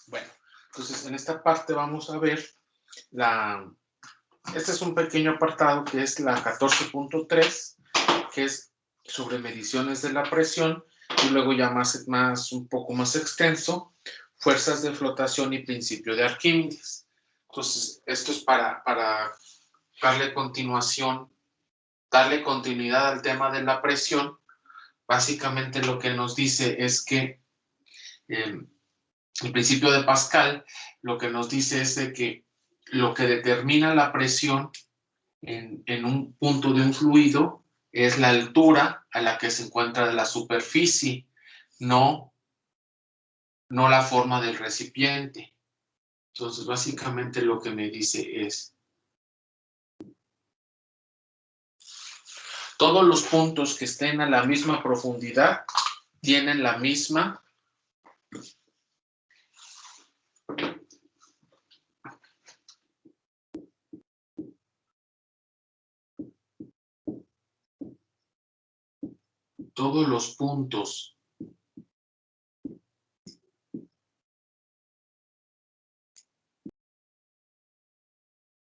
Bueno, entonces en esta parte vamos a ver este es un pequeño apartado que es la 14.3, que es sobre mediciones de la presión, y luego ya un poco más extenso, fuerzas de flotación y principio de Arquímedes. Entonces, esto es para darle continuidad al tema de la presión. Básicamente lo que nos dice es que el principio de Pascal lo que nos dice es de que lo que determina la presión en un punto de un fluido es la altura a la que se encuentra la superficie, no la forma del recipiente. Entonces, básicamente lo que me dice es todos los puntos que estén a la misma profundidad tienen la misma todos los puntos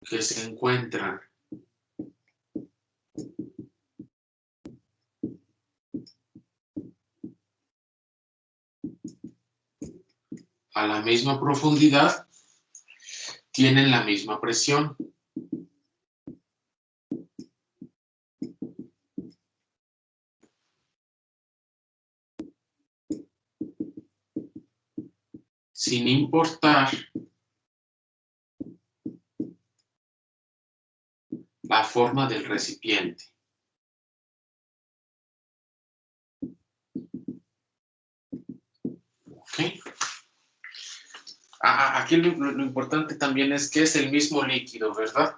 que se encuentran a la misma profundidad tienen la misma presión. Sin importar la forma del recipiente. ¿Okay? Aquí lo importante también es que es el mismo líquido, ¿verdad?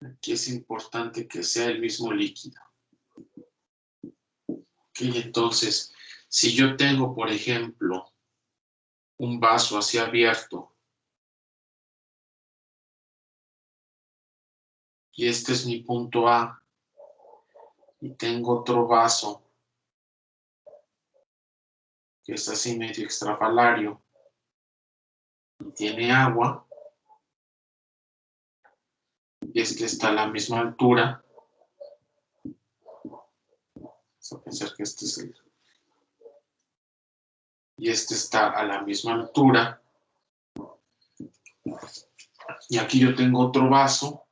Aquí es importante que sea el mismo líquido. ¿Okay? Entonces, si yo tengo, por ejemplo, un vaso así abierto y este es mi punto A y tengo otro vaso que es así medio extrafalario y tiene agua y este está a la misma altura. Vamos a pensar que este es el... y este está a la misma altura. Y aquí yo tengo otro vaso.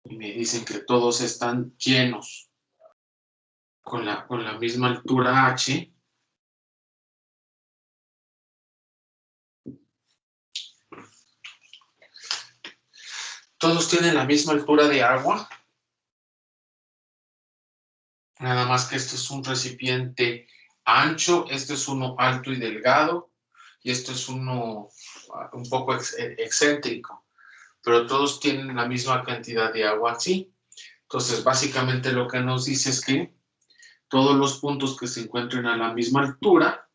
Y me dicen que todos están llenos con la misma altura H. Todos tienen la misma altura de agua. Nada más que este es un recipiente ancho, este es uno alto y delgado, y este es uno un poco excéntrico, pero todos tienen la misma cantidad de agua así. Entonces, básicamente lo que nos dice es que todos los puntos que se encuentren a la misma altura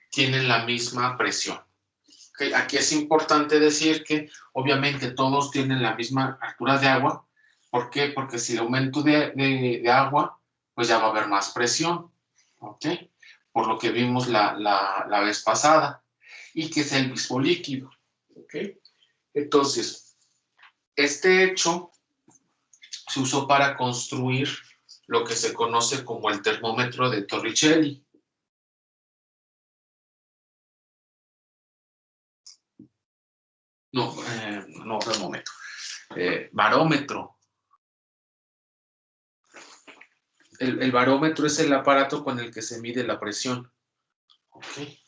tienen la misma presión. ¿Okay? Aquí es importante decir que obviamente todos tienen la misma altura de agua. ¿Por qué? Porque si el aumento de agua, pues ya va a haber más presión. ¿Ok? Por lo que vimos la vez pasada. Y que es el mismo líquido. ¿Ok? Entonces, este hecho se usó para construir lo que se conoce como el termómetro de Torricelli. No termómetro. Barómetro. El barómetro es el aparato con el que se mide la presión. ¿Okay?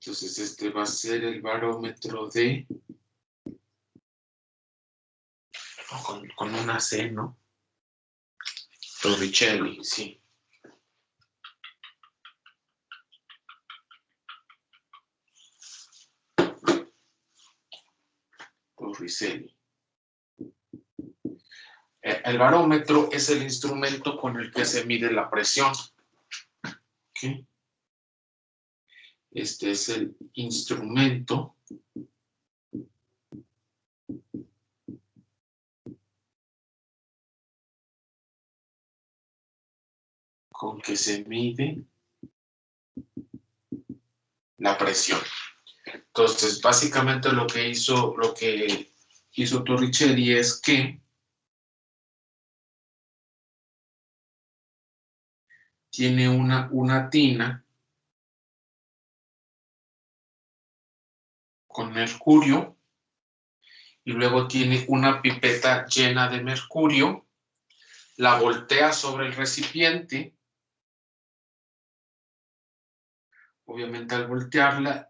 Entonces, este va a ser el barómetro de... con una C, ¿no? Torricelli, sí. Torricelli. El barómetro es el instrumento con el que se mide la presión. ¿Okay? Este es el instrumento con que se mide la presión. Entonces, básicamente lo que hizo Torricelli es que tiene una tina con mercurio y luego tiene una pipeta llena de mercurio, la voltea sobre el recipiente. Obviamente al voltearla,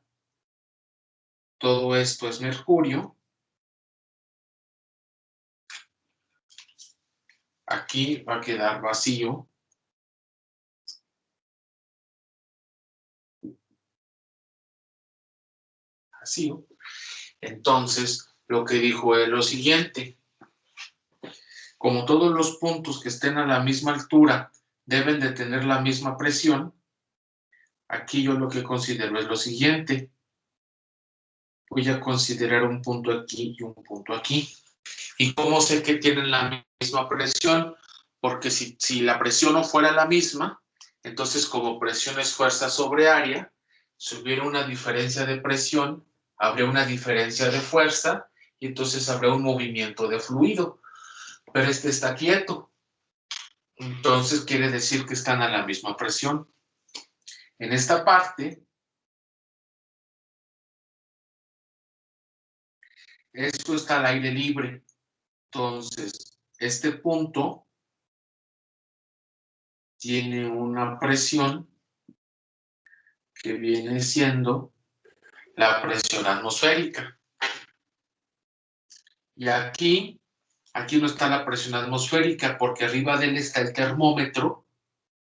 todo esto es mercurio. Aquí va a quedar vacío. Vacío. Entonces, lo que dijo es lo siguiente. Como todos los puntos que estén a la misma altura deben de tener la misma presión, aquí yo lo que considero es lo siguiente. Voy a considerar un punto aquí y un punto aquí. ¿Y cómo sé que tienen la misma presión? Porque si la presión no fuera la misma, entonces como presión es fuerza sobre área, si hubiera una diferencia de presión, habría una diferencia de fuerza y entonces habrá un movimiento de fluido. Pero este está quieto. Entonces quiere decir que están a la misma presión. En esta parte, esto está al aire libre. Entonces, este punto tiene una presión que viene siendo la presión atmosférica. Y aquí no está la presión atmosférica porque arriba de él está el termómetro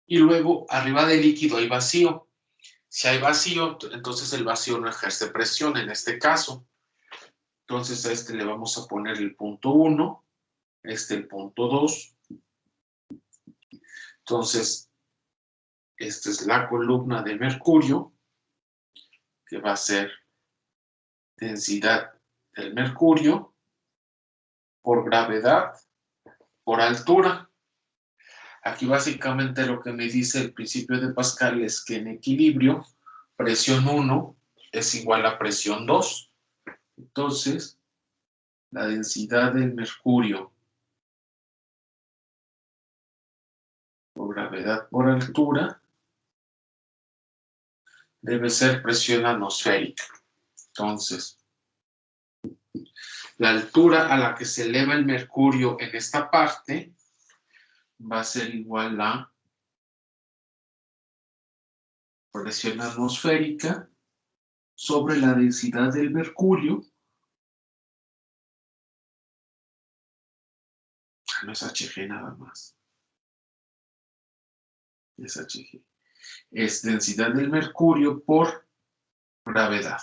y luego arriba del líquido hay vacío. Si hay vacío, entonces el vacío no ejerce presión en este caso. Entonces a este le vamos a poner el punto 1, el punto 2. Entonces, esta es la columna de mercurio, que va a ser densidad del mercurio por gravedad por altura. Aquí básicamente lo que me dice el principio de Pascal es que en equilibrio, presión 1 es igual a presión 2. Entonces, la densidad del mercurio por gravedad por altura debe ser presión atmosférica. Entonces, la altura a la que se eleva el mercurio en esta parte va a ser igual a presión atmosférica sobre la densidad del mercurio. No es Hg nada más. Es Hg. Es densidad del mercurio por gravedad.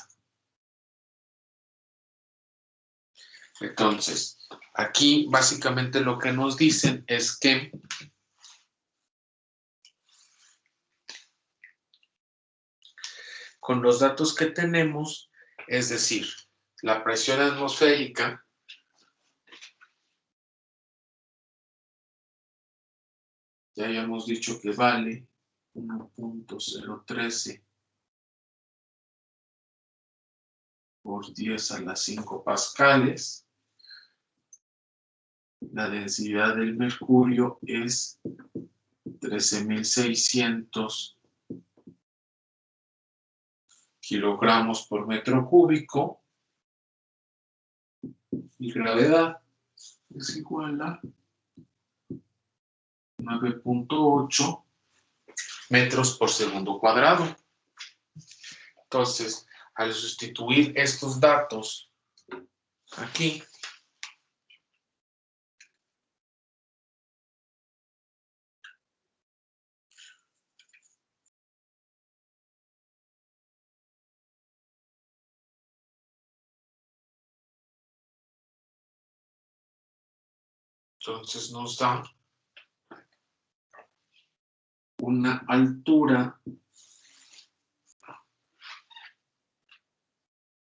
Entonces, aquí básicamente lo que nos dicen es que con los datos que tenemos, es decir, la presión atmosférica ya habíamos dicho que vale 1.013 por 10 a la 5 pascales. La densidad del mercurio es 13.600 kilogramos por metro cúbico y gravedad es igual a 9.8 metros por segundo cuadrado. Entonces, al sustituir estos datos aquí, Entonces nos da una altura.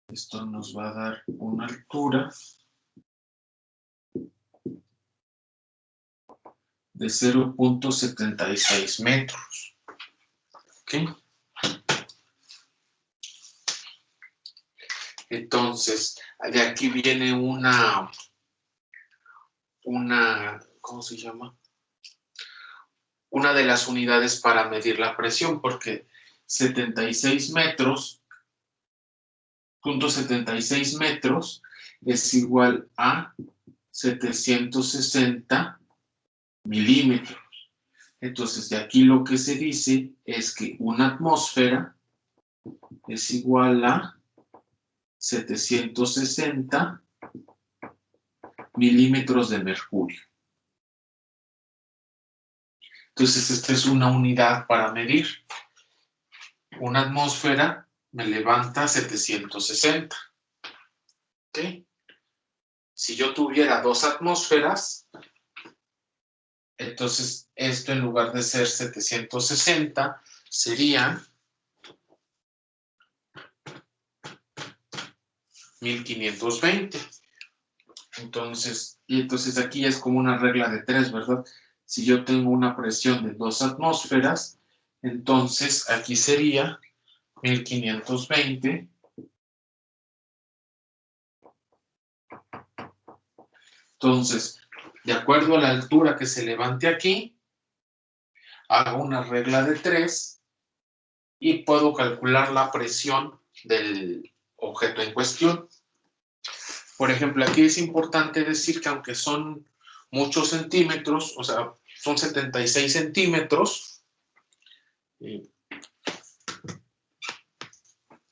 Esto nos va a dar una altura de 0.76 metros. ¿Ok? Entonces, de aquí viene una, ¿cómo se llama? Una de las unidades para medir la presión, porque 76 metros, .76 metros es igual a 760 milímetros. Entonces, de aquí lo que se dice es que una atmósfera es igual a 760 milímetros de mercurio. Entonces, esta es una unidad para medir. Una atmósfera me levanta 760. ¿Ok? Si yo tuviera 2 atmósferas, entonces esto en lugar de ser 760 serían 1520. Entonces aquí es como una regla de 3, ¿verdad? Si yo tengo una presión de 2 atmósferas, entonces aquí sería 1520. Entonces, de acuerdo a la altura que se levante aquí, hago una regla de 3 y puedo calcular la presión del objeto en cuestión. Por ejemplo, aquí es importante decir que aunque son muchos centímetros, o sea, son 76 centímetros,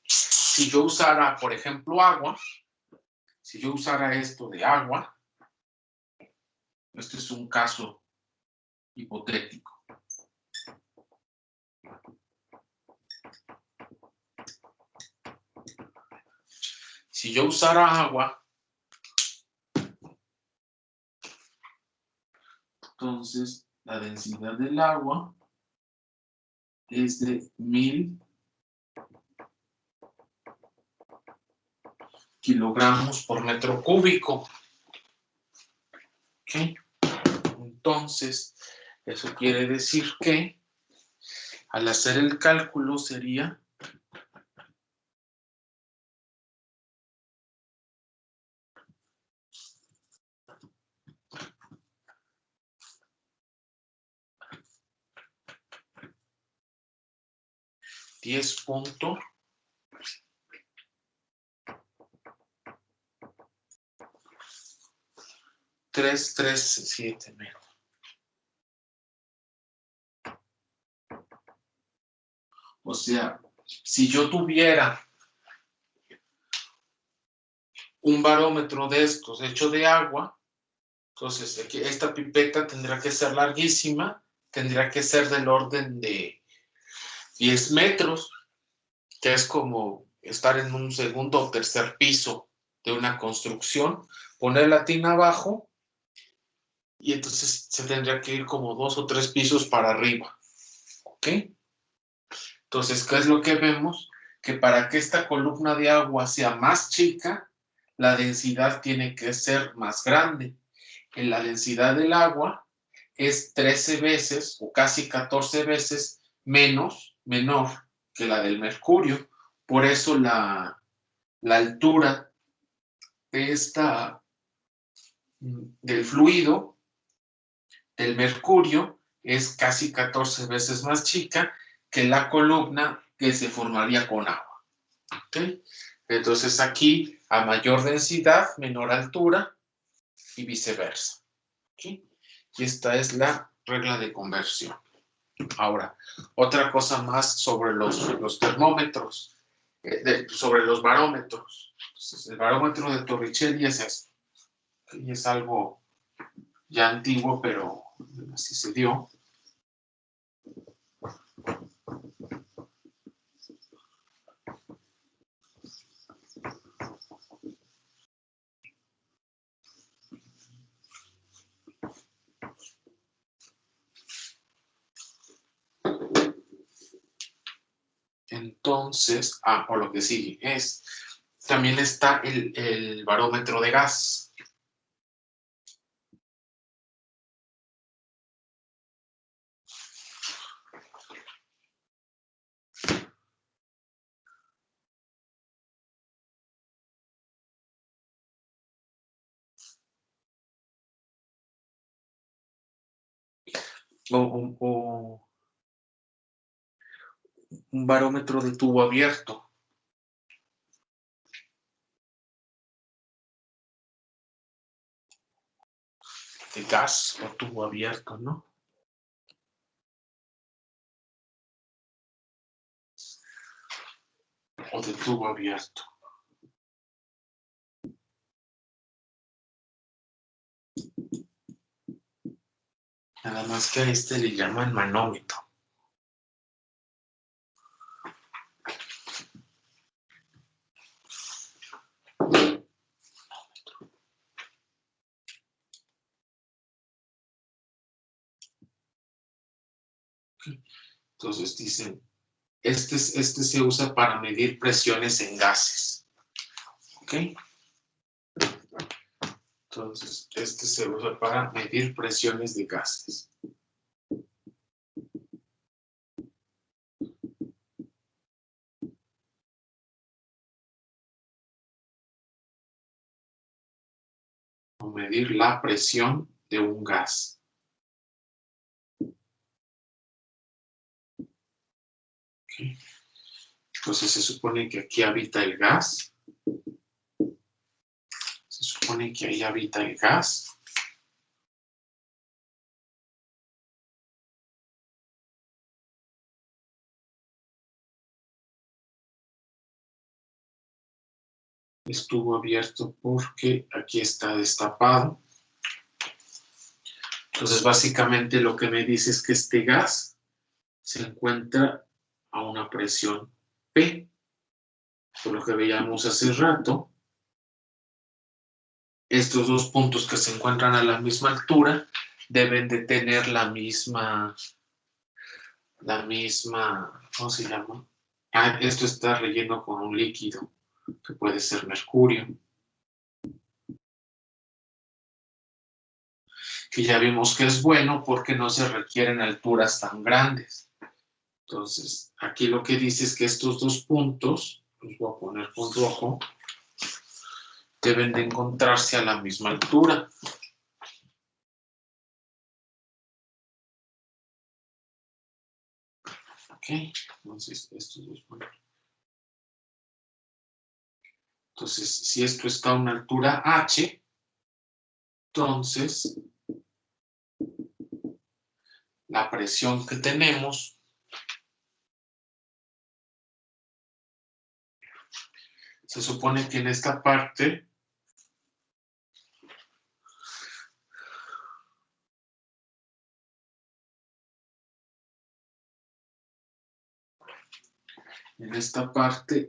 si yo usara, por ejemplo, agua, si yo usara esto de agua, este es un caso hipotético. Si yo usara agua, entonces la densidad del agua es de 1000 kilogramos por metro cúbico. ¿Ok? Entonces, eso quiere decir que al hacer el cálculo sería 10.337 metros. O sea, si yo tuviera un barómetro de estos hecho de agua, entonces esta pipeta tendrá que ser larguísima, tendrá que ser del orden de 10 metros, que es como estar en un segundo o tercer piso de una construcción, poner la tina abajo y entonces se tendría que ir como 2 o 3 pisos para arriba. ¿Ok? Entonces, ¿qué es lo que vemos? Que para que esta columna de agua sea más chica, la densidad tiene que ser más grande. En la densidad del agua es 13 veces o casi 14 veces menor que la del mercurio. Por eso la altura de del fluido, del mercurio, es casi 14 veces más chica que la columna que se formaría con agua. ¿Okay? Entonces aquí, a mayor densidad, menor altura y viceversa. ¿Okay? Y esta es la regla de conversión. Ahora, otra cosa más sobre los termómetros, sobre los barómetros. Entonces, el barómetro de Torricelli es esto. Y es algo ya antiguo, pero así se dio. Entonces, o lo que sigue es, también está el barómetro de gas. O un barómetro de tubo abierto. De gas o tubo abierto, ¿no? O de tubo abierto. Nada más que a este le llaman manómetro. Entonces dicen, este se usa para medir presiones en gases. ¿Ok? Entonces, este se usa para medir presiones de gases. O medir la presión de un gas. ¿Okay? Entonces se supone que aquí habita el gas. Se supone que ahí habita el gas. Estuvo abierto porque aquí está destapado. Entonces, básicamente lo que me dice es que este gas se encuentra a una presión P. Por lo que veíamos hace rato, estos dos puntos que se encuentran a la misma altura deben de tener la misma, ¿cómo se llama? Esto está relleno con un líquido, que puede ser mercurio. Que ya vimos que es bueno porque no se requieren alturas tan grandes. Entonces, aquí lo que dice es que estos dos puntos, los voy a poner con rojo, deben de encontrarse a la misma altura. Ok, entonces estos dos puntos. Entonces, si esto está a una altura h, entonces la presión que tenemos se supone que en esta parte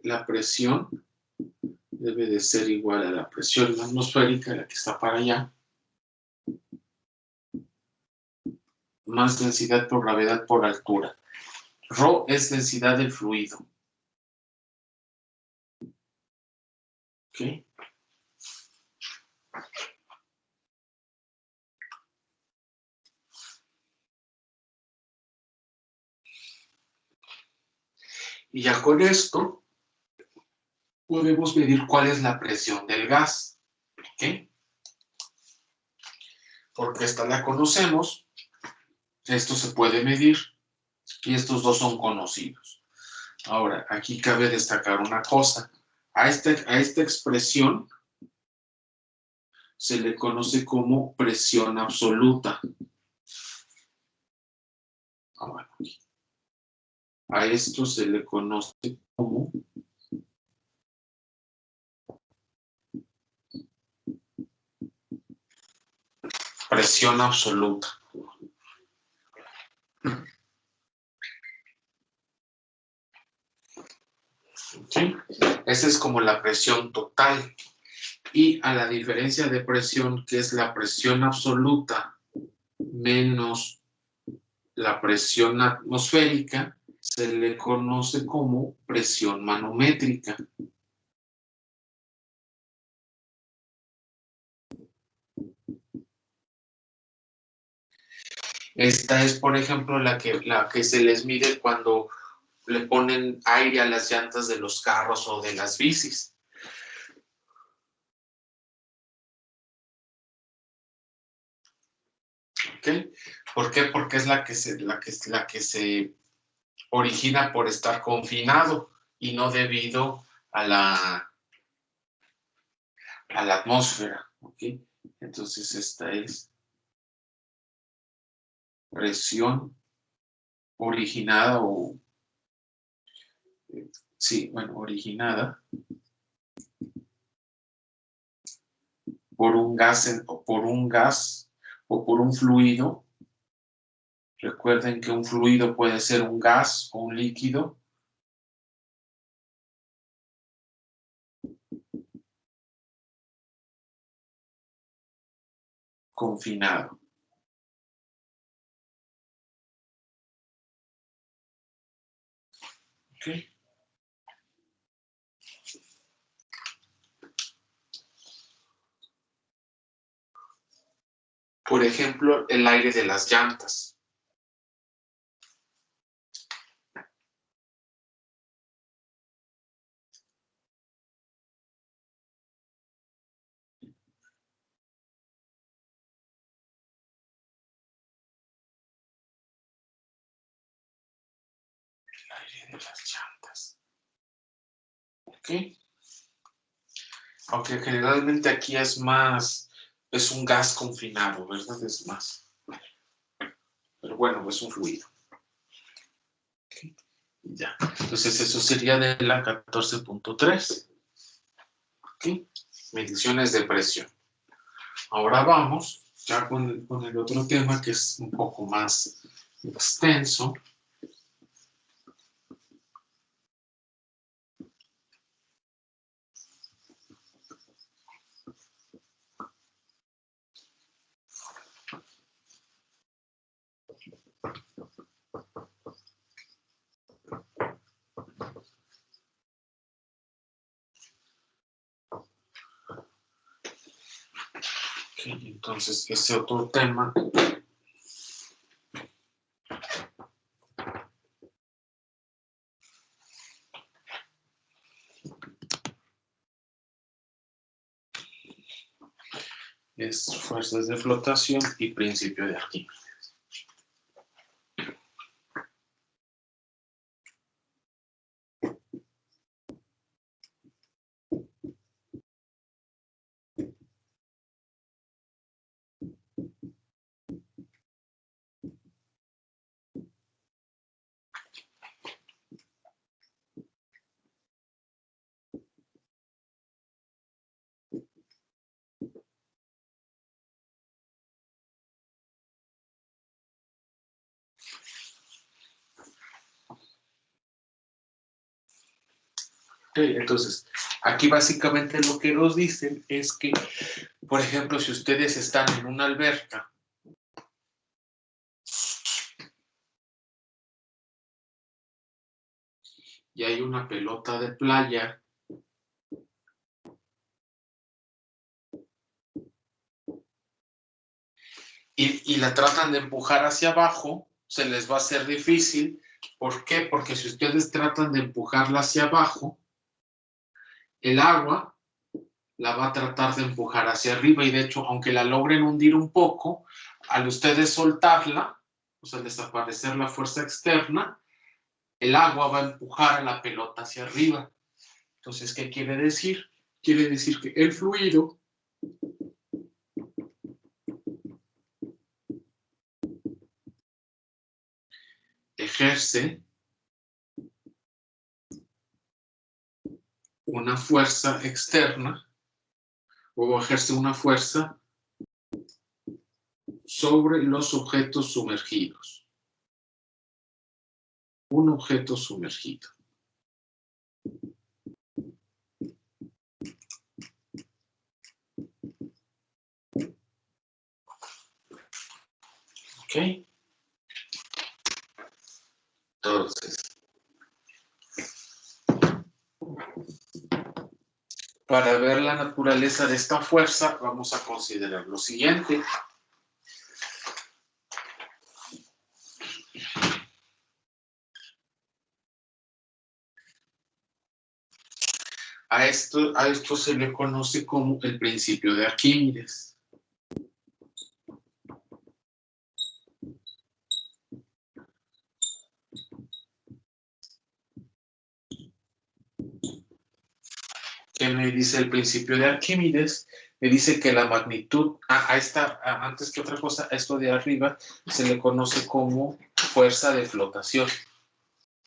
la presión debe de ser igual a la presión atmosférica, la que está para allá, más densidad por gravedad por altura. Rho es densidad del fluido. ¿Ok? Y ya con esto podemos medir cuál es la presión del gas. ¿Ok? Porque esta la conocemos, esto se puede medir y estos dos son conocidos. Ahora, aquí cabe destacar una cosa. A esta expresión se le conoce como presión absoluta. Bueno, a esto se le conoce como presión absoluta. ¿Sí? Esa es como la presión total. Y a la diferencia de presión, que es la presión absoluta menos la presión atmosférica, se le conoce como presión manométrica. Esta es, por ejemplo, la que se les mide cuando le ponen aire a las llantas de los carros o de las bicis. ¿Ok? ¿Por qué? Porque es la que se origina por estar confinado y no debido a la atmósfera. ¿Ok? Entonces esta es presión originada o sí, bueno, originada por un gas o por un fluido. Recuerden que un fluido puede ser un gas o un líquido. Confinado. ¿Ok? Por ejemplo, el aire de las llantas. El aire de las llantas. ¿Ok? Aunque generalmente aquí es un gas confinado, ¿verdad? Es más. Pero bueno, es un fluido. ¿Ok? Ya. Entonces eso sería de la 14.3. ¿Ok? Mediciones de presión. Ahora vamos ya con el otro tema que es un poco más extenso. Okay, entonces, ese otro tema es fuerzas de flotación y principio de Arquímedes. Okay, entonces, aquí básicamente lo que nos dicen es que, por ejemplo, si ustedes están en una alberca y hay una pelota de playa y la tratan de empujar hacia abajo, se les va a hacer difícil. ¿Por qué? Porque si ustedes tratan de empujarla hacia abajo, el agua la va a tratar de empujar hacia arriba y de hecho, aunque la logren hundir un poco, al ustedes soltarla, o sea, al desaparecer la fuerza externa, el agua va a empujar a la pelota hacia arriba. Entonces, ¿qué quiere decir? Quiere decir que el fluido ejerce una fuerza externa o ejerce una fuerza sobre los objetos sumergidos. Un objeto sumergido. ¿Ok? Entonces, Para ver la naturaleza de esta fuerza, vamos a considerar lo siguiente. A esto se le conoce como el principio de Arquímedes. ¿Qué me dice el principio de Arquímedes? Me dice que la magnitud, antes que otra cosa, a esto de arriba se le conoce como fuerza de flotación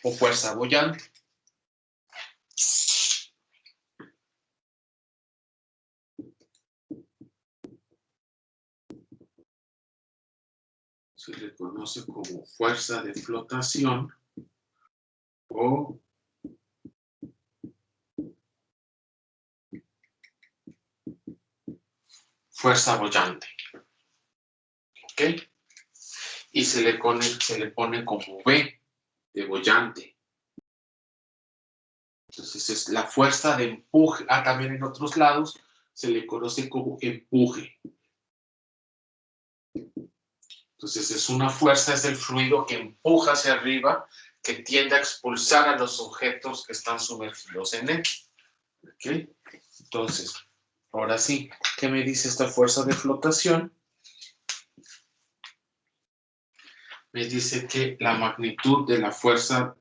o fuerza boyante. Se le conoce como fuerza de flotación o fuerza boyante. ¿Ok? Y se le pone como V de boyante. Entonces es la fuerza de empuje. También en otros lados se le conoce como empuje. Entonces es una fuerza, es el fluido que empuja hacia arriba, que tiende a expulsar a los objetos que están sumergidos en él. ¿Ok? Entonces, ahora sí, ¿qué me dice esta fuerza de flotación? Me dice que la magnitud de la fuerza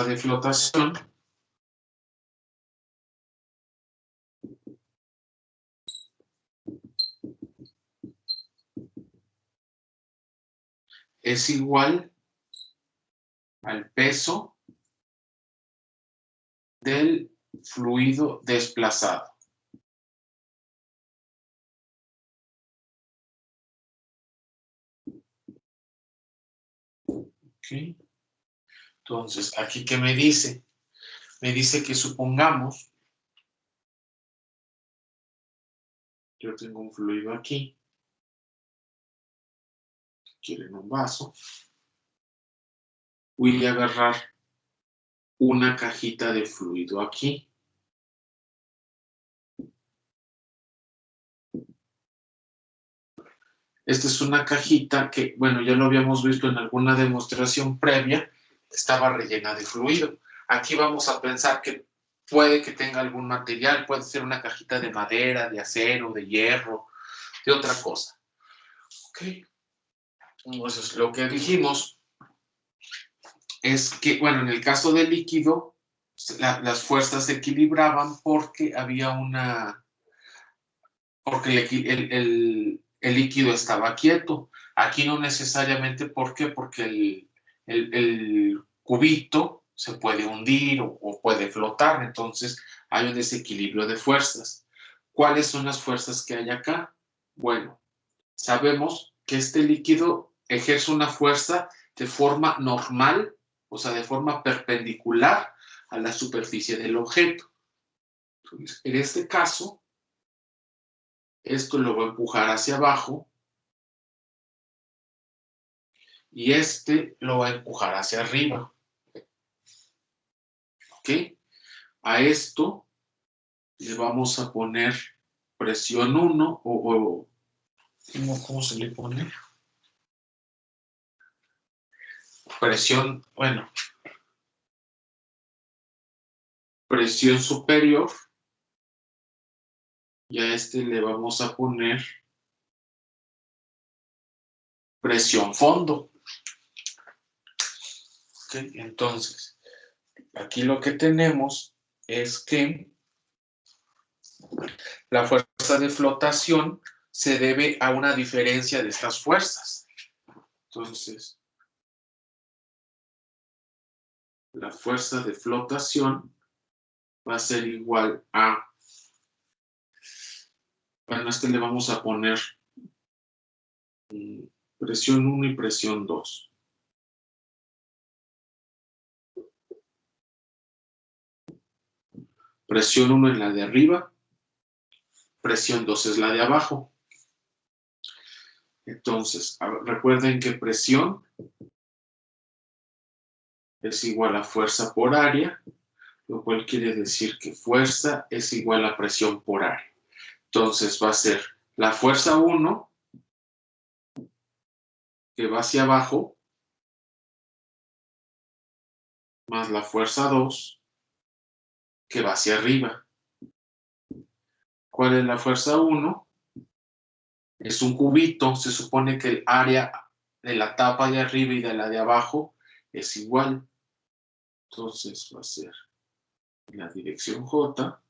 de flotación es igual al peso del fluido desplazado. ¿Okay? Entonces, ¿aquí qué me dice? Me dice que supongamos, yo tengo un fluido aquí, quieren un vaso, voy a agarrar una cajita de fluido aquí. Esta es una cajita que, bueno, ya lo habíamos visto en alguna demostración previa, estaba rellena de fluido. Aquí vamos a pensar que puede que tenga algún material, puede ser una cajita de madera, de acero, de hierro, de otra cosa. ¿Ok? Entonces, lo que dijimos es que, bueno, en el caso del líquido, las fuerzas se equilibraban porque había porque el líquido estaba quieto. Aquí no necesariamente, ¿por qué? Porque el cubito se puede hundir o puede flotar, entonces hay un desequilibrio de fuerzas. ¿Cuáles son las fuerzas que hay acá? Bueno, sabemos que este líquido ejerce una fuerza de forma normal, o sea, de forma perpendicular a la superficie del objeto. Entonces, en este caso, esto lo va a empujar hacia abajo y este lo va a empujar hacia arriba. ¿Ok? A esto le vamos a poner presión 1 ¿cómo se le pone? Presión, bueno, presión superior y a este le vamos a poner presión fondo. ¿Ok? Entonces, aquí lo que tenemos es que la fuerza de flotación se debe a una diferencia de estas fuerzas. Entonces, la fuerza de flotación va a ser igual a, bueno, a este le vamos a poner presión 1 y presión 2. Presión 1 es la de arriba, presión 2 es la de abajo. Entonces, recuerden que presión es igual a fuerza por área, lo cual quiere decir que fuerza es igual a presión por área. Entonces va a ser la fuerza 1 que va hacia abajo más la fuerza 2 que va hacia arriba. ¿Cuál es la fuerza 1? Es un cubito, se supone que el área de la tapa de arriba y de la de abajo es igual. Entonces va a ser la dirección J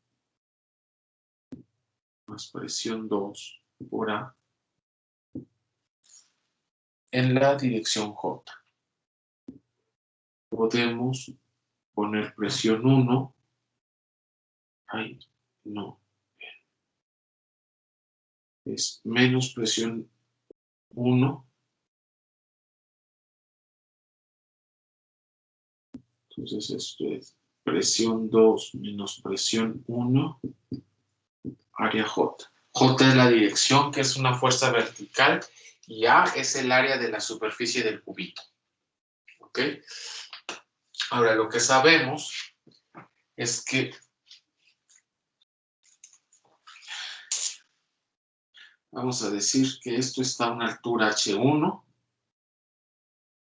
más presión 2 por A en la dirección J. Podemos poner presión 1. Ay, no. Es menos presión 1. Entonces esto es presión 2 menos presión 1, área J. J es la dirección, que es una fuerza vertical, y A es el área de la superficie del cubito. ¿Ok? Ahora, lo que sabemos es que vamos a decir que esto está a una altura H1,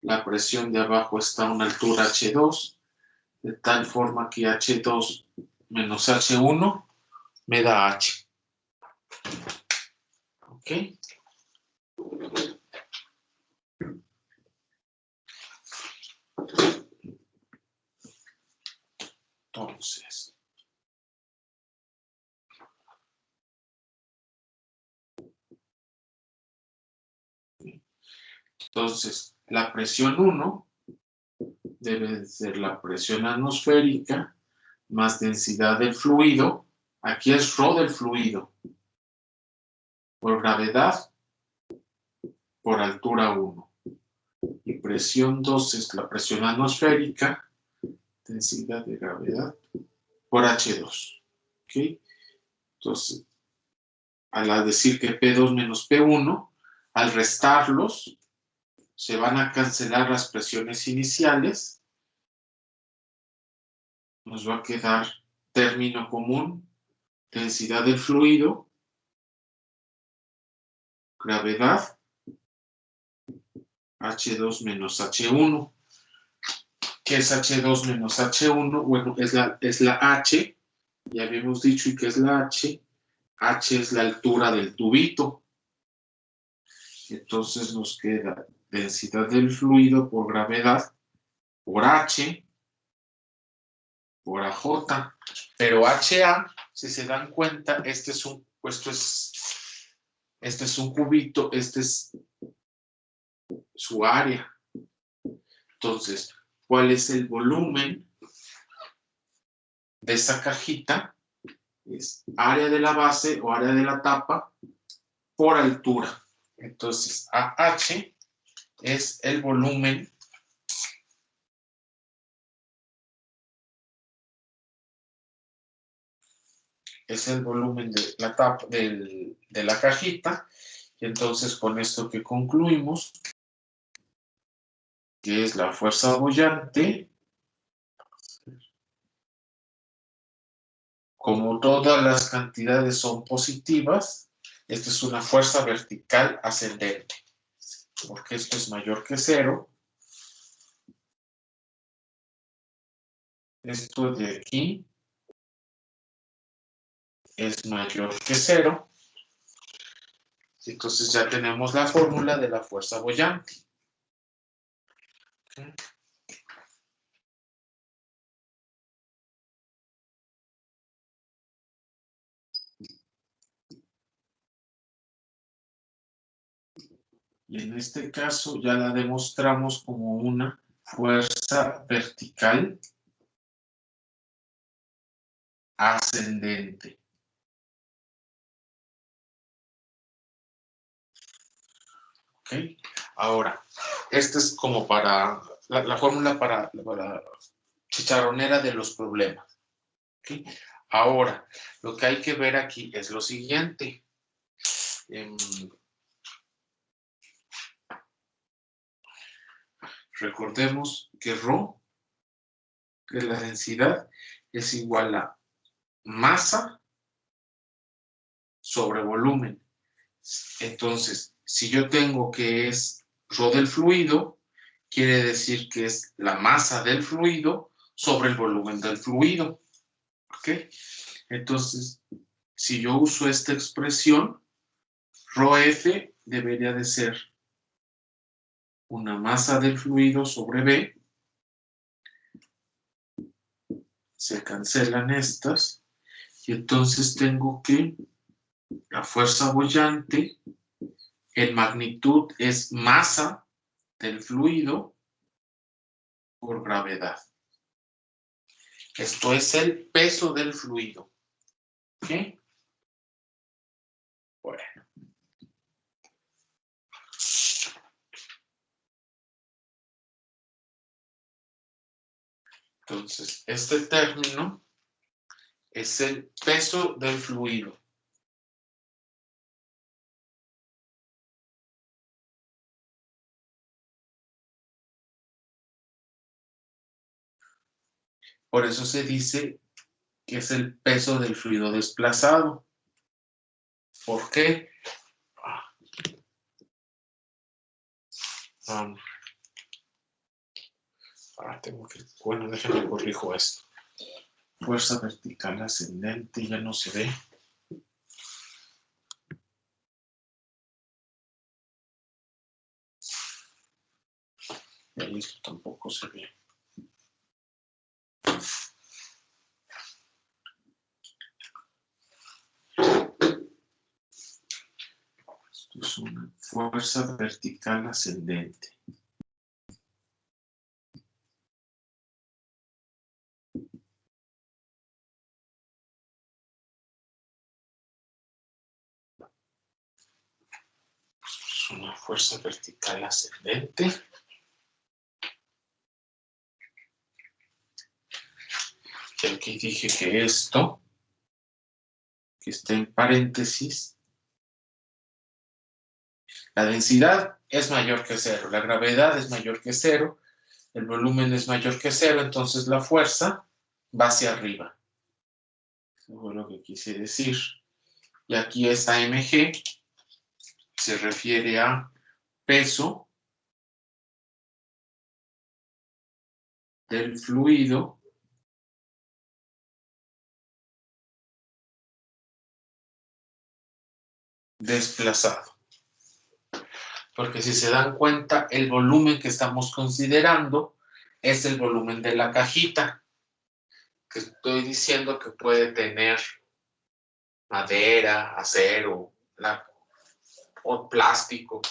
la presión de abajo está a una altura H2, de tal forma que H2 menos H1 me da H. ¿Ok? Entonces, la presión 1 debe ser la presión atmosférica más densidad del fluido. Aquí es ρ del fluido por gravedad por altura 1. Y presión 2 es la presión atmosférica, densidad de gravedad por H2. ¿Okay? Entonces, al decir que P2 menos P1, al restarlos, se van a cancelar las presiones iniciales. Nos va a quedar término común, densidad del fluido, gravedad, H2 menos H1. ¿Qué es H2 menos H1? Bueno, es la H, ya habíamos dicho, ¿y qué es la H? H es la altura del tubito. Entonces nos queda densidad del fluido por gravedad por H por AJ. Pero HA, si se dan cuenta, este es un cubito, este es su área. Entonces, ¿cuál es el volumen de esa cajita? Es área de la base o área de la tapa por altura. Entonces, AH es el volumen de la tapa de la cajita. Y entonces, con esto que concluimos, que es la fuerza boyante, como todas las cantidades son positivas, esta es una fuerza vertical ascendente, porque esto es mayor que 0. Esto de aquí es mayor que 0. Entonces ya tenemos la fórmula de la fuerza boyante. ¿Okay? Y en este caso ya la demostramos como una fuerza vertical ascendente. ¿Ok? Ahora, esta es como para la fórmula para chicharronera de los problemas. ¿Okay? Ahora, lo que hay que ver aquí es lo siguiente. Recordemos que Rho, que es la densidad, es igual a masa sobre volumen. Entonces, si yo tengo que es Rho del fluido, quiere decir que es la masa del fluido sobre el volumen del fluido. ¿Ok? Entonces, si yo uso esta expresión, ρF debería de ser una masa del fluido sobre B. Se cancelan estas. Y entonces tengo que la fuerza boyante en magnitud es masa del fluido por gravedad. Esto es el peso del fluido. ¿Ok? Bueno. Entonces, este término es el peso del fluido. Por eso se dice que es el peso del fluido desplazado. ¿Por qué? Ahora tengo que... Bueno, déjenme corrijo esto. Fuerza vertical ascendente, ya no se ve. Y ahí esto tampoco se ve. Esto es una fuerza vertical ascendente. Es una fuerza vertical ascendente. Y aquí dije que esto, que está en paréntesis, la densidad es mayor que cero, la gravedad es mayor que cero, el volumen es mayor que cero, entonces la fuerza va hacia arriba. Eso fue lo que quise decir. Y aquí esta mg se refiere a peso del fluido desplazado. Porque si se dan cuenta, el volumen que estamos considerando es el volumen de la cajita, que estoy diciendo que puede tener madera, acero, o plástico,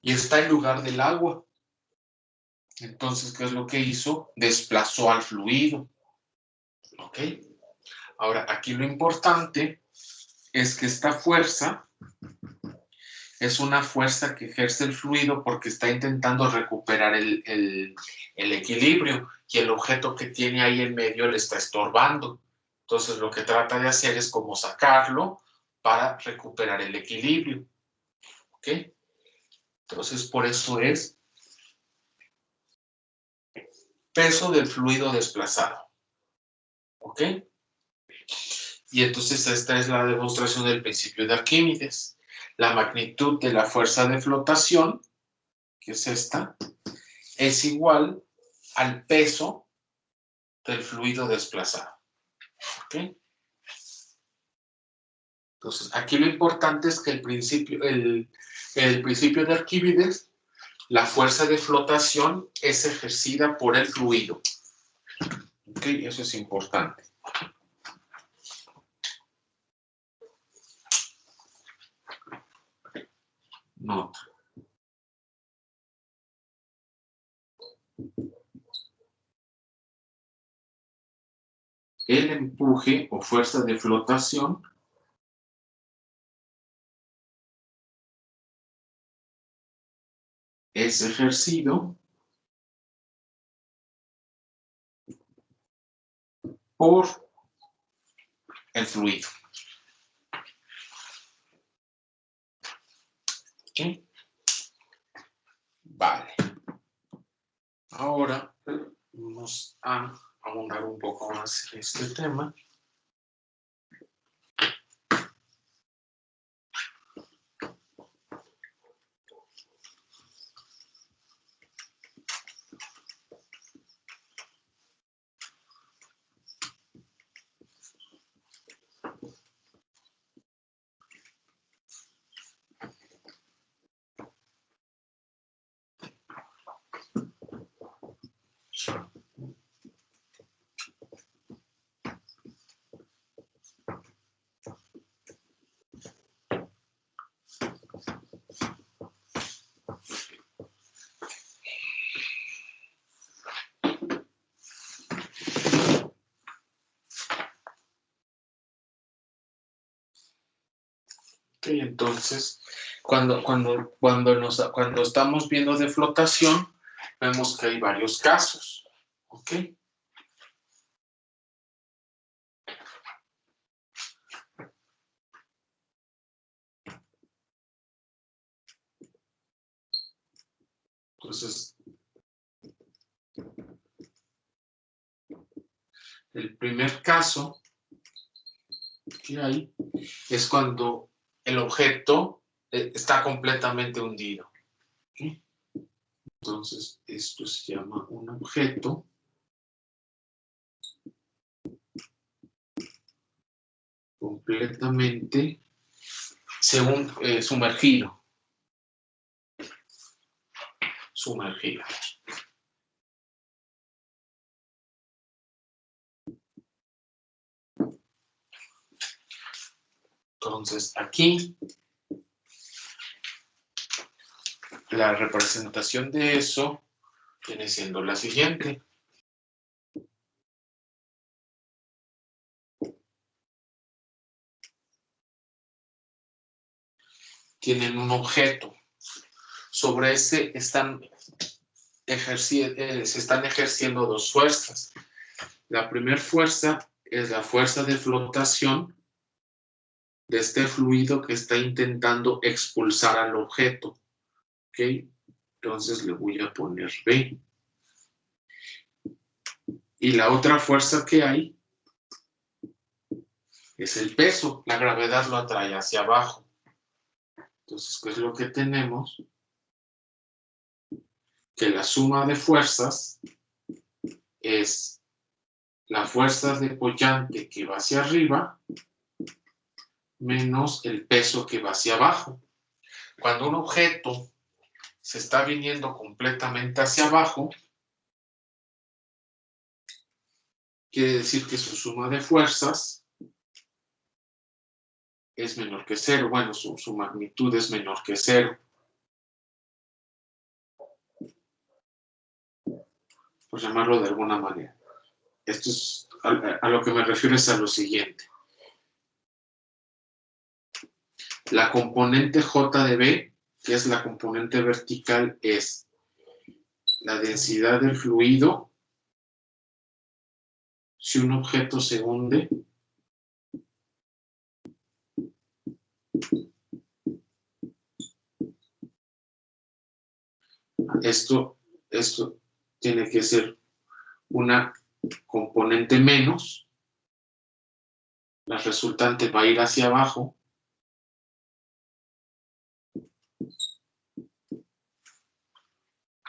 y está en lugar del agua. Entonces, ¿qué es lo que hizo? Desplazó al fluido. ¿Ok? Ahora, aquí lo importante es que esta fuerza es una fuerza que ejerce el fluido porque está intentando recuperar el equilibrio y el objeto que tiene ahí en medio le está estorbando. Entonces, lo que trata de hacer es como sacarlo para recuperar el equilibrio. ¿Ok? Entonces, por eso es peso del fluido desplazado. ¿Ok? Y entonces esta es la demostración del principio de Arquímedes. La magnitud de la fuerza de flotación, que es esta, es igual al peso del fluido desplazado. ¿Ok? Entonces, aquí lo importante es que el principio de Arquímedes, la fuerza de flotación es ejercida por el fluido. ¿Ok? Eso es importante. Nota. El empuje o fuerza de flotación es ejercido por el fluido. ¿Ok? Vale. Ahora vamos a abundar un poco más en este tema. Okay, entonces, cuando estamos viendo de flotación, vemos que hay varios casos. ¿Ok? Entonces, el primer caso que hay es cuando el objeto está completamente hundido. ¿Okay? Entonces, esto se llama un objeto completamente sumergido. Sumergido. Entonces, aquí la representación de eso viene siendo la siguiente. Tienen un objeto. Sobre ese se están ejerciendo dos fuerzas. La primera fuerza es la fuerza de flotación de este fluido que está intentando expulsar al objeto. ¿Ok? Entonces le voy a poner B. Y la otra fuerza que hay es el peso. La gravedad lo atrae hacia abajo. Entonces, ¿qué es lo que tenemos? Que la suma de fuerzas es la fuerza depóyante que va hacia arriba menos el peso que va hacia abajo. Cuando un objeto se está viniendo completamente hacia abajo, quiere decir que su suma de fuerzas es menor que cero. Bueno, su magnitud es menor que cero. Por llamarlo de alguna manera. Esto es a lo que me refiero es a lo siguiente. La componente J de B, que es la componente vertical, es la densidad del fluido si un objeto se hunde esto tiene que ser una componente menos, la resultante va a ir hacia abajo,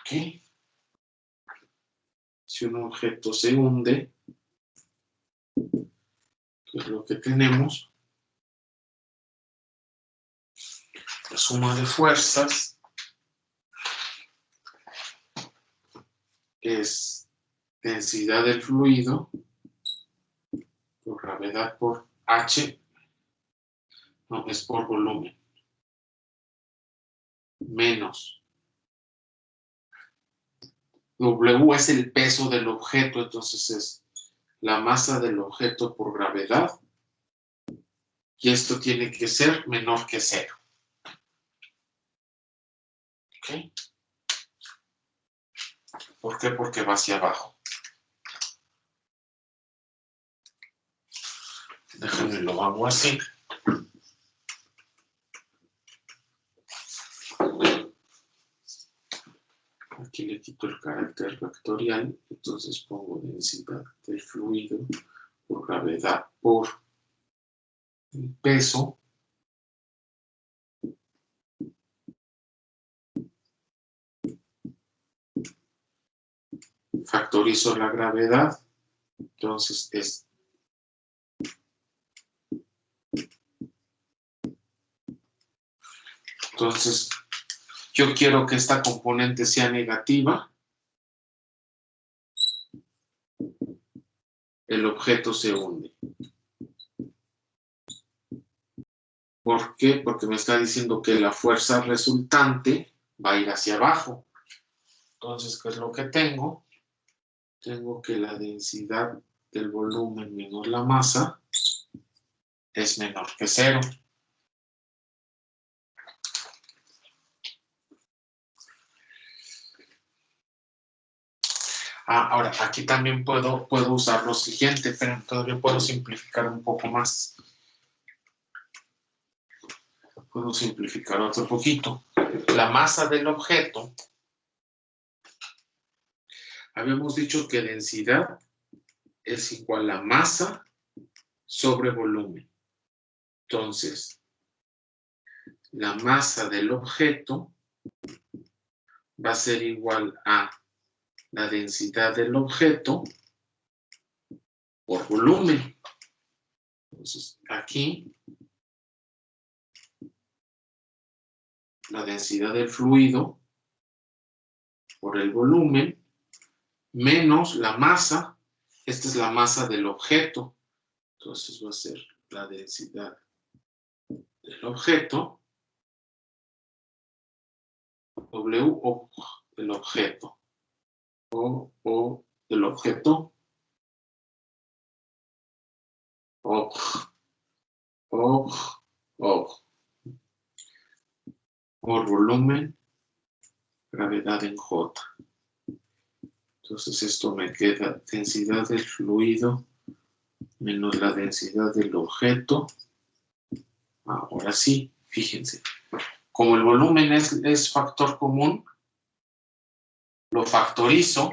¿ok? Si un objeto se hunde, que es lo que tenemos, la suma de fuerzas es densidad del fluido por gravedad por H, no, es por volumen, menos W es el peso del objeto, entonces es la masa del objeto por gravedad, y esto tiene que ser menor que cero. ¿Ok? ¿Por qué? Porque va hacia abajo. Déjenme lo hago así. Aquí le quito el carácter vectorial, entonces pongo densidad del fluido por gravedad por el peso. Factorizo la gravedad, entonces yo quiero que esta componente sea negativa. El objeto se hunde. ¿Por qué? Porque me está diciendo que la fuerza resultante va a ir hacia abajo. Entonces, ¿qué es lo que tengo? Tengo que la densidad del volumen menos la masa es menor que 0. Ahora, aquí también puedo usar lo siguiente, pero todavía puedo simplificar un poco más. Puedo simplificar otro poquito. La masa del objeto, habíamos dicho que densidad es igual a masa sobre volumen. Entonces, la masa del objeto va a ser igual a la densidad del objeto por volumen. Entonces, aquí, la densidad del fluido por el volumen menos la masa. Esta es la masa del objeto. Entonces va a ser la densidad del objeto, W o del objeto, o del objeto, o por volumen, gravedad en J. Entonces esto me queda densidad del fluido menos la densidad del objeto. Ahora sí, fíjense. Como el volumen es factor común, lo factorizo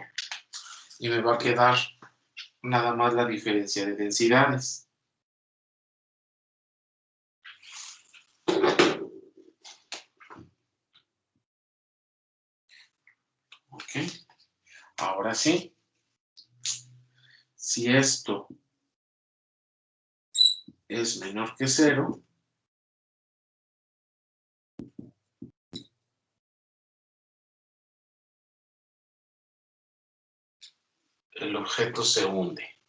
y me va a quedar nada más la diferencia de densidades. Ok. Ahora sí. Si esto es menor que 0, el objeto se hunde.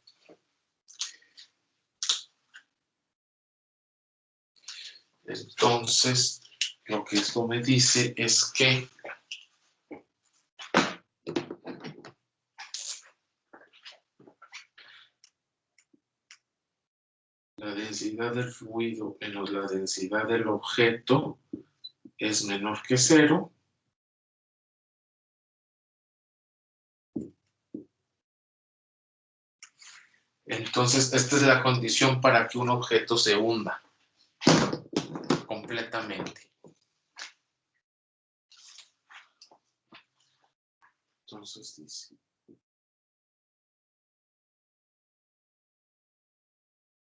Entonces, lo que esto me dice es que la densidad del fluido menos la densidad del objeto es menor que 0. Entonces, esta es la condición para que un objeto se hunda completamente. Entonces dice,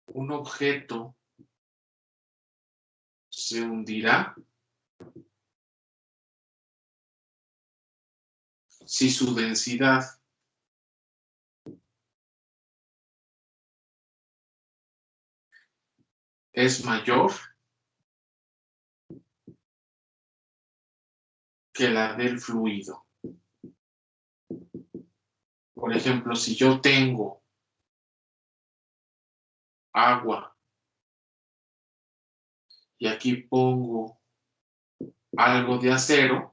un objeto se hundirá si su densidad es mayor que la del fluido. Por ejemplo, si yo tengo agua y aquí pongo algo de acero,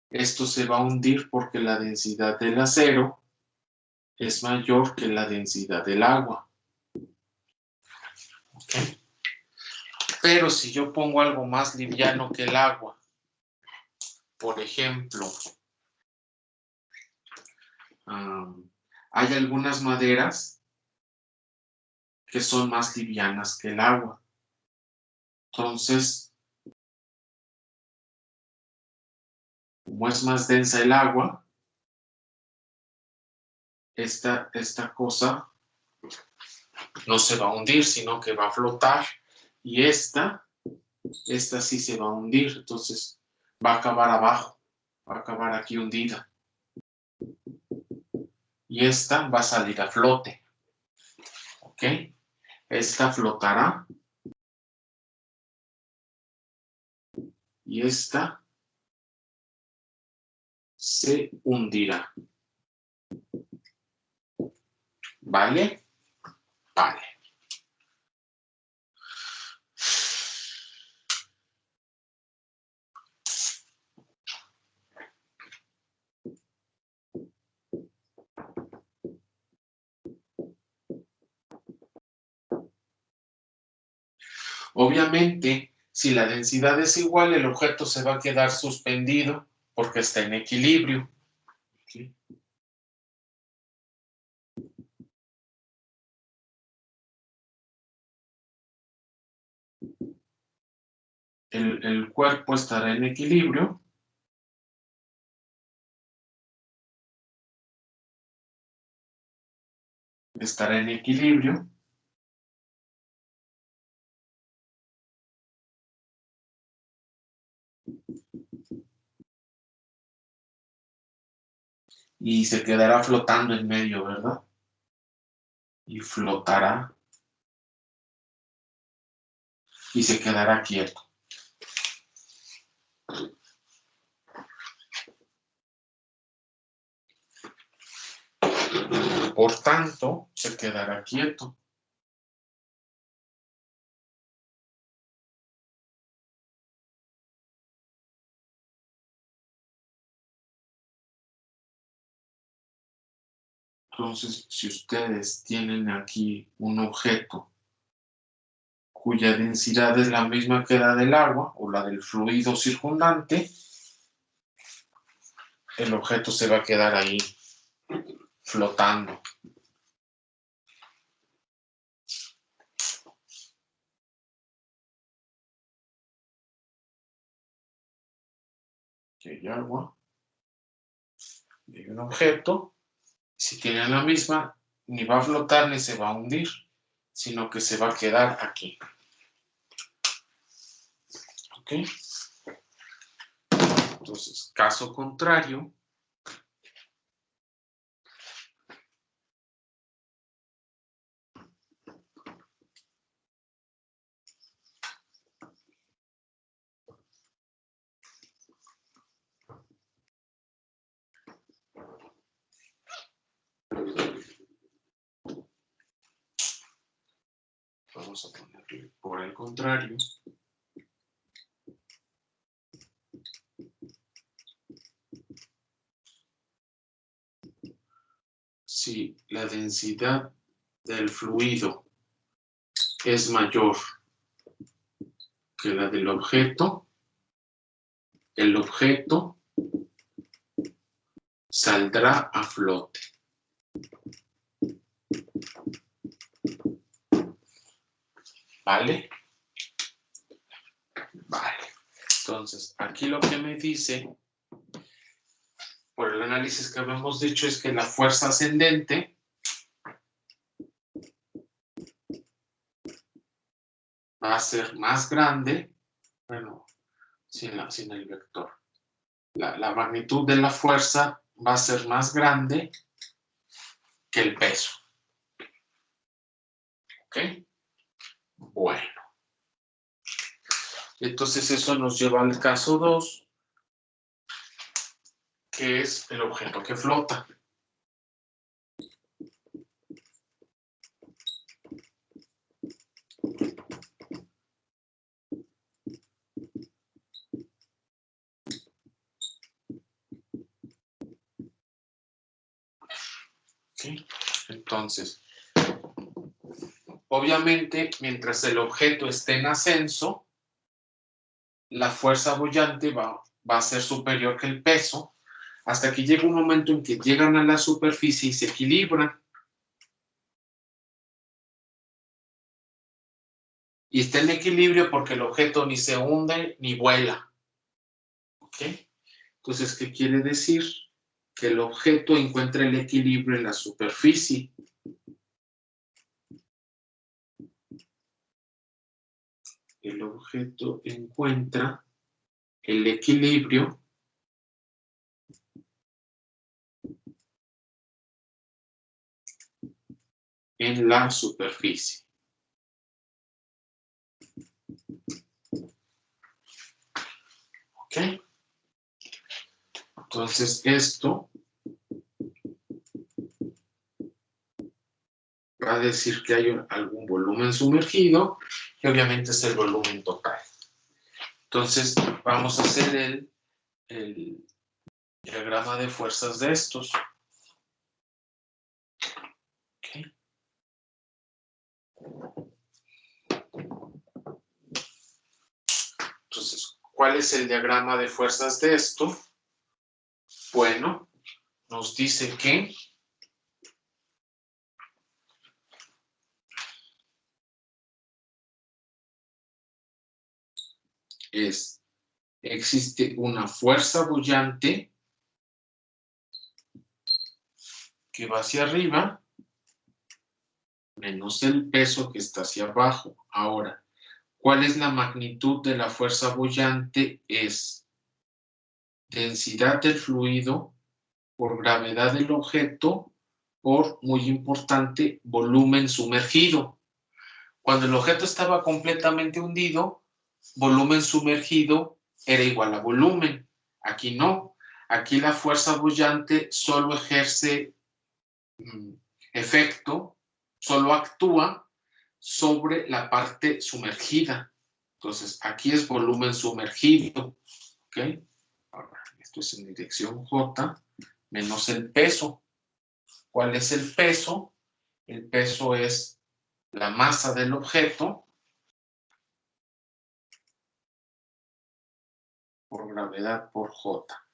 esto se va a hundir porque la densidad del acero es mayor que la densidad del agua. ¿Okay? Pero si yo pongo algo más liviano que el agua, por ejemplo, hay algunas maderas que son más livianas que el agua. Entonces, como es más densa el agua, esta cosa no se va a hundir, sino que va a flotar. Y esta sí se va a hundir, entonces va a acabar abajo, va a acabar aquí hundida. Y esta va a salir a flote. ¿Ok? Esta flotará. Y esta se hundirá. ¿Vale? Vale. Obviamente, si la densidad es igual, el objeto se va a quedar suspendido porque está en equilibrio. ¿Sí? El cuerpo estará en equilibrio. Estará en equilibrio. Y se quedará flotando en medio, ¿verdad? Y flotará. Y se quedará quieto. Por tanto, se quedará quieto. Entonces, si ustedes tienen aquí un objeto cuya densidad es la misma que la del agua o la del fluido circundante, el objeto se va a quedar ahí flotando. Aquí hay agua, y hay un objeto. Si tienen la misma, ni va a flotar ni se va a hundir, sino que se va a quedar aquí. ¿Ok? Entonces, caso contrario, vamos a ponerle por el contrario. Si la densidad del fluido es mayor que la del objeto, el objeto saldrá a flote. ¿Vale? Vale. Entonces, aquí lo que me dice, por el análisis que habíamos dicho, es que la fuerza ascendente va a ser más grande, bueno, sin el vector. La magnitud de la fuerza va a ser más grande que el peso. ¿Ok? Bueno. Entonces eso nos lleva al caso 2, que es el objeto que flota. ¿Sí? Entonces, obviamente, mientras el objeto esté en ascenso, la fuerza boyante va a ser superior que el peso, hasta que llega un momento en que llegan a la superficie y se equilibran. Y está en equilibrio porque el objeto ni se hunde ni vuela. ¿Ok? Entonces, ¿qué quiere decir? Que el objeto encuentra el equilibrio en la superficie. El objeto encuentra el equilibrio en la superficie. ¿Ok? Entonces, esto va a decir que hay algún volumen sumergido, que obviamente es el volumen total. Entonces, vamos a hacer el diagrama de fuerzas de estos. Okay. Entonces, ¿cuál es el diagrama de fuerzas de esto? Bueno, nos dice que existe una fuerza boyante que va hacia arriba menos el peso que está hacia abajo. Ahora, ¿cuál es la magnitud de la fuerza boyante? Es densidad del fluido por gravedad del objeto por, muy importante, volumen sumergido. Cuando el objeto estaba completamente hundido, volumen sumergido era igual a volumen. Aquí no. Aquí la fuerza boyante solo ejerce efecto, solo actúa sobre la parte sumergida. Entonces, aquí es volumen sumergido. ¿Ok? Ahora, esto es en dirección J menos el peso. ¿Cuál es el peso? El peso es la masa del objeto por gravedad por J.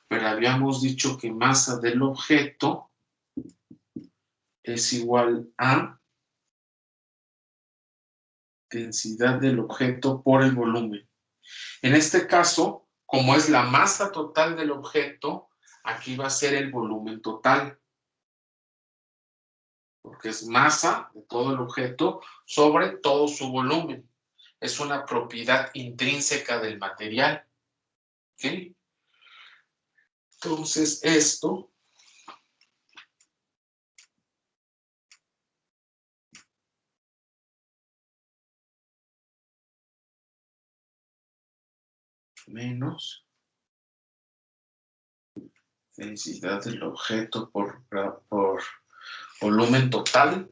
Pero habíamos dicho que masa del objeto es igual a densidad del objeto por el volumen. En este caso, como es la masa total del objeto, aquí va a ser el volumen total. Porque es masa de todo el objeto sobre todo su volumen. Es una propiedad intrínseca del material. ¿Ok? Entonces, esto menos densidad del objeto por volumen total.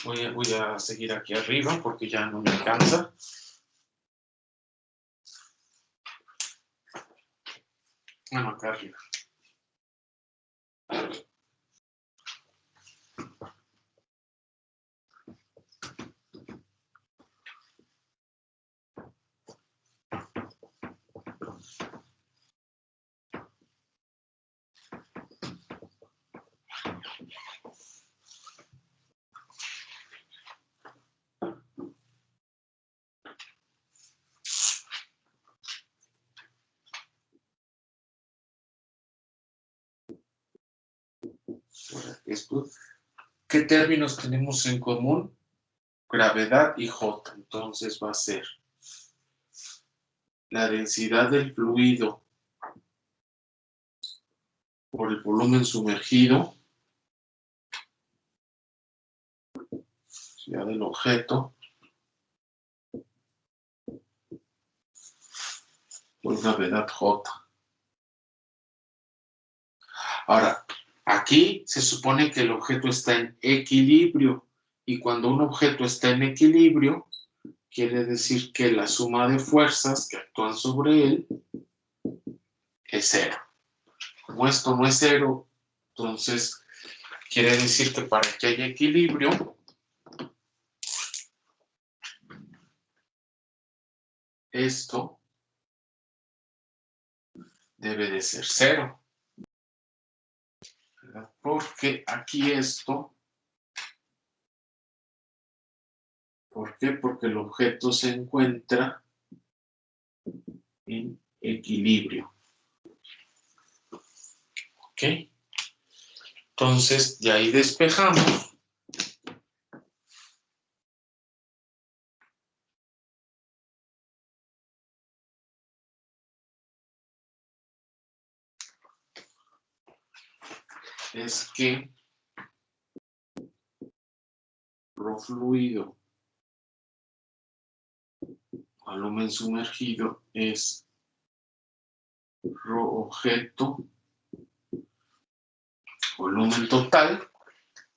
Voy a seguir aquí arriba porque ya no me alcanza. Bueno, acá arriba. Esto. ¿Qué términos tenemos en común? Gravedad y J. Entonces va a ser la densidad del fluido por el volumen sumergido, densidad del objeto, por gravedad J. Ahora, aquí se supone que el objeto está en equilibrio y cuando un objeto está en equilibrio, quiere decir que la suma de fuerzas que actúan sobre él es cero. Como esto no es cero, entonces quiere decir que para que haya equilibrio, esto debe de ser 0. ¿Verdad? Porque aquí esto, ¿por qué? Porque el objeto se encuentra en equilibrio. ¿Ok? Entonces, de ahí despejamos. Es que rho fluido, volumen sumergido, es rho objeto, volumen total.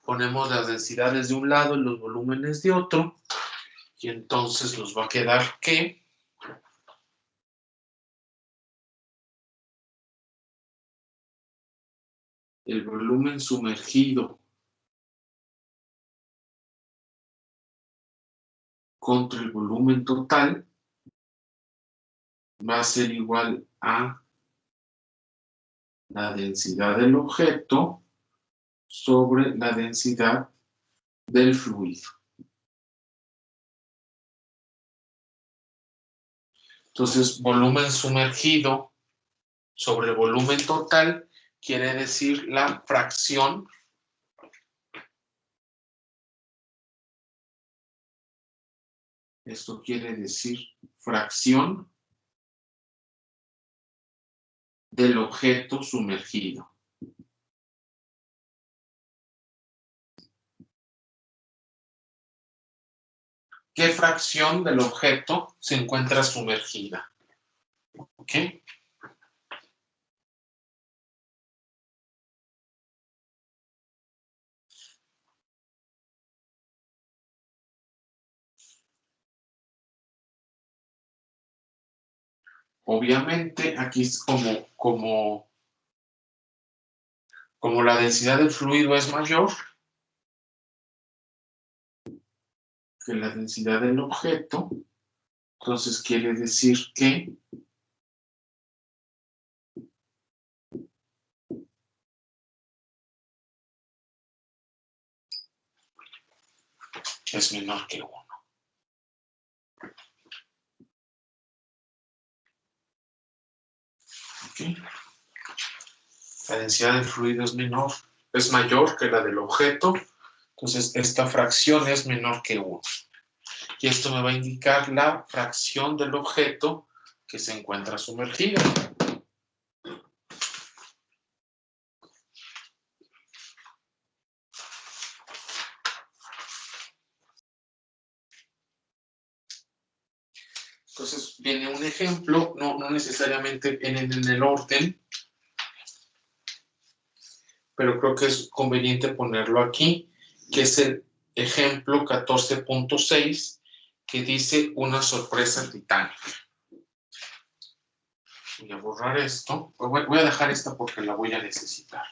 Ponemos las densidades de un lado y los volúmenes de otro. Y entonces nos va a quedar que el volumen sumergido contra el volumen total va a ser igual a la densidad del objeto sobre la densidad del fluido. Entonces, volumen sumergido sobre volumen total quiere decir la fracción esto quiere decir fracción del objeto sumergido. ¿Qué fracción del objeto se encuentra sumergida? ¿Ok? Obviamente, aquí es como la densidad del fluido es mayor que la densidad del objeto, entonces quiere decir que es menor que 1. ¿Okay? La densidad del fluido es mayor que la del objeto, entonces esta fracción es menor que 1. Y esto me va a indicar la fracción del objeto que se encuentra sumergido. Entonces viene un ejemplo, no necesariamente en el orden, pero creo que es conveniente ponerlo aquí, que es el ejemplo 14.6, que dice una sorpresa titánica. Voy a borrar esto. Voy a dejar esta porque la voy a necesitar.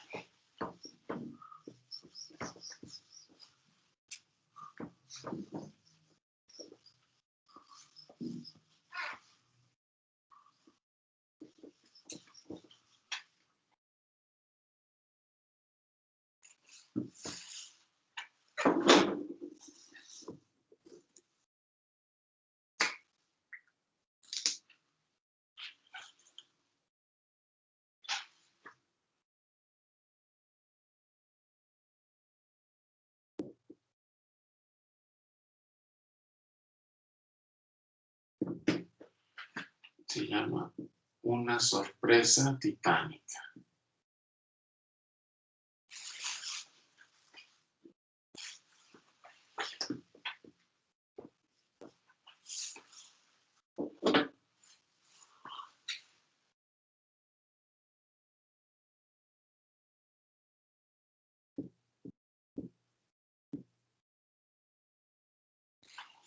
Se llama una sorpresa titánica.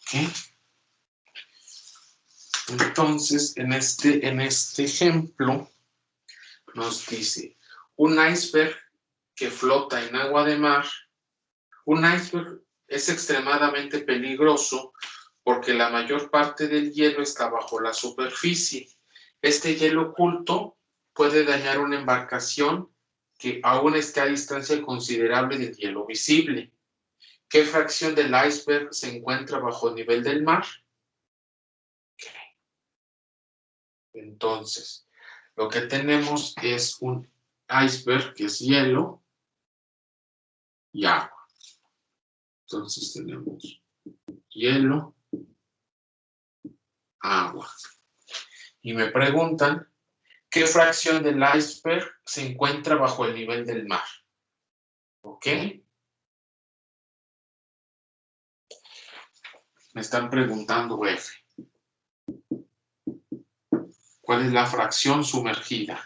¿Okay? Entonces, en este ejemplo, nos dice, un iceberg que flota en agua de mar. Un iceberg es extremadamente peligroso porque la mayor parte del hielo está bajo la superficie. Este hielo oculto puede dañar una embarcación que aún esté a distancia considerable del hielo visible. ¿Qué fracción del iceberg se encuentra bajo el nivel del mar? Entonces, lo que tenemos es un iceberg que es hielo y agua. Entonces tenemos hielo, agua. Y me preguntan, ¿qué fracción del iceberg se encuentra bajo el nivel del mar? ¿Ok? Me están preguntando F. ¿Cuál es la fracción sumergida?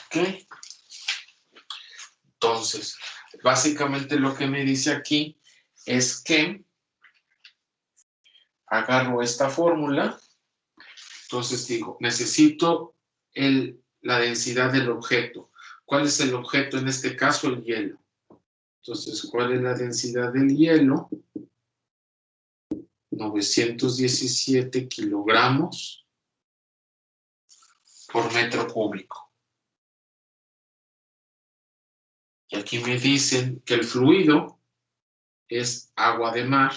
¿Ok? Entonces, básicamente lo que me dice aquí es que agarro esta fórmula, entonces digo, necesito la densidad del objeto. ¿Cuál es el objeto? En este caso, el hielo. Entonces, ¿cuál es la densidad del hielo? 917 kilogramos por metro cúbico. Y aquí me dicen que el fluido es agua de mar.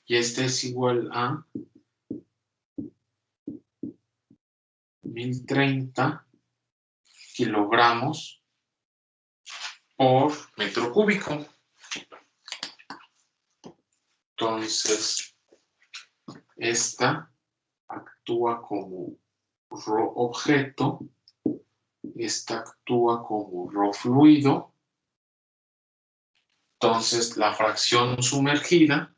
Y este es igual a 1030 kilogramos por metro cúbico. Entonces, esta actúa como objeto, esta actúa como fluido. Entonces, la fracción sumergida,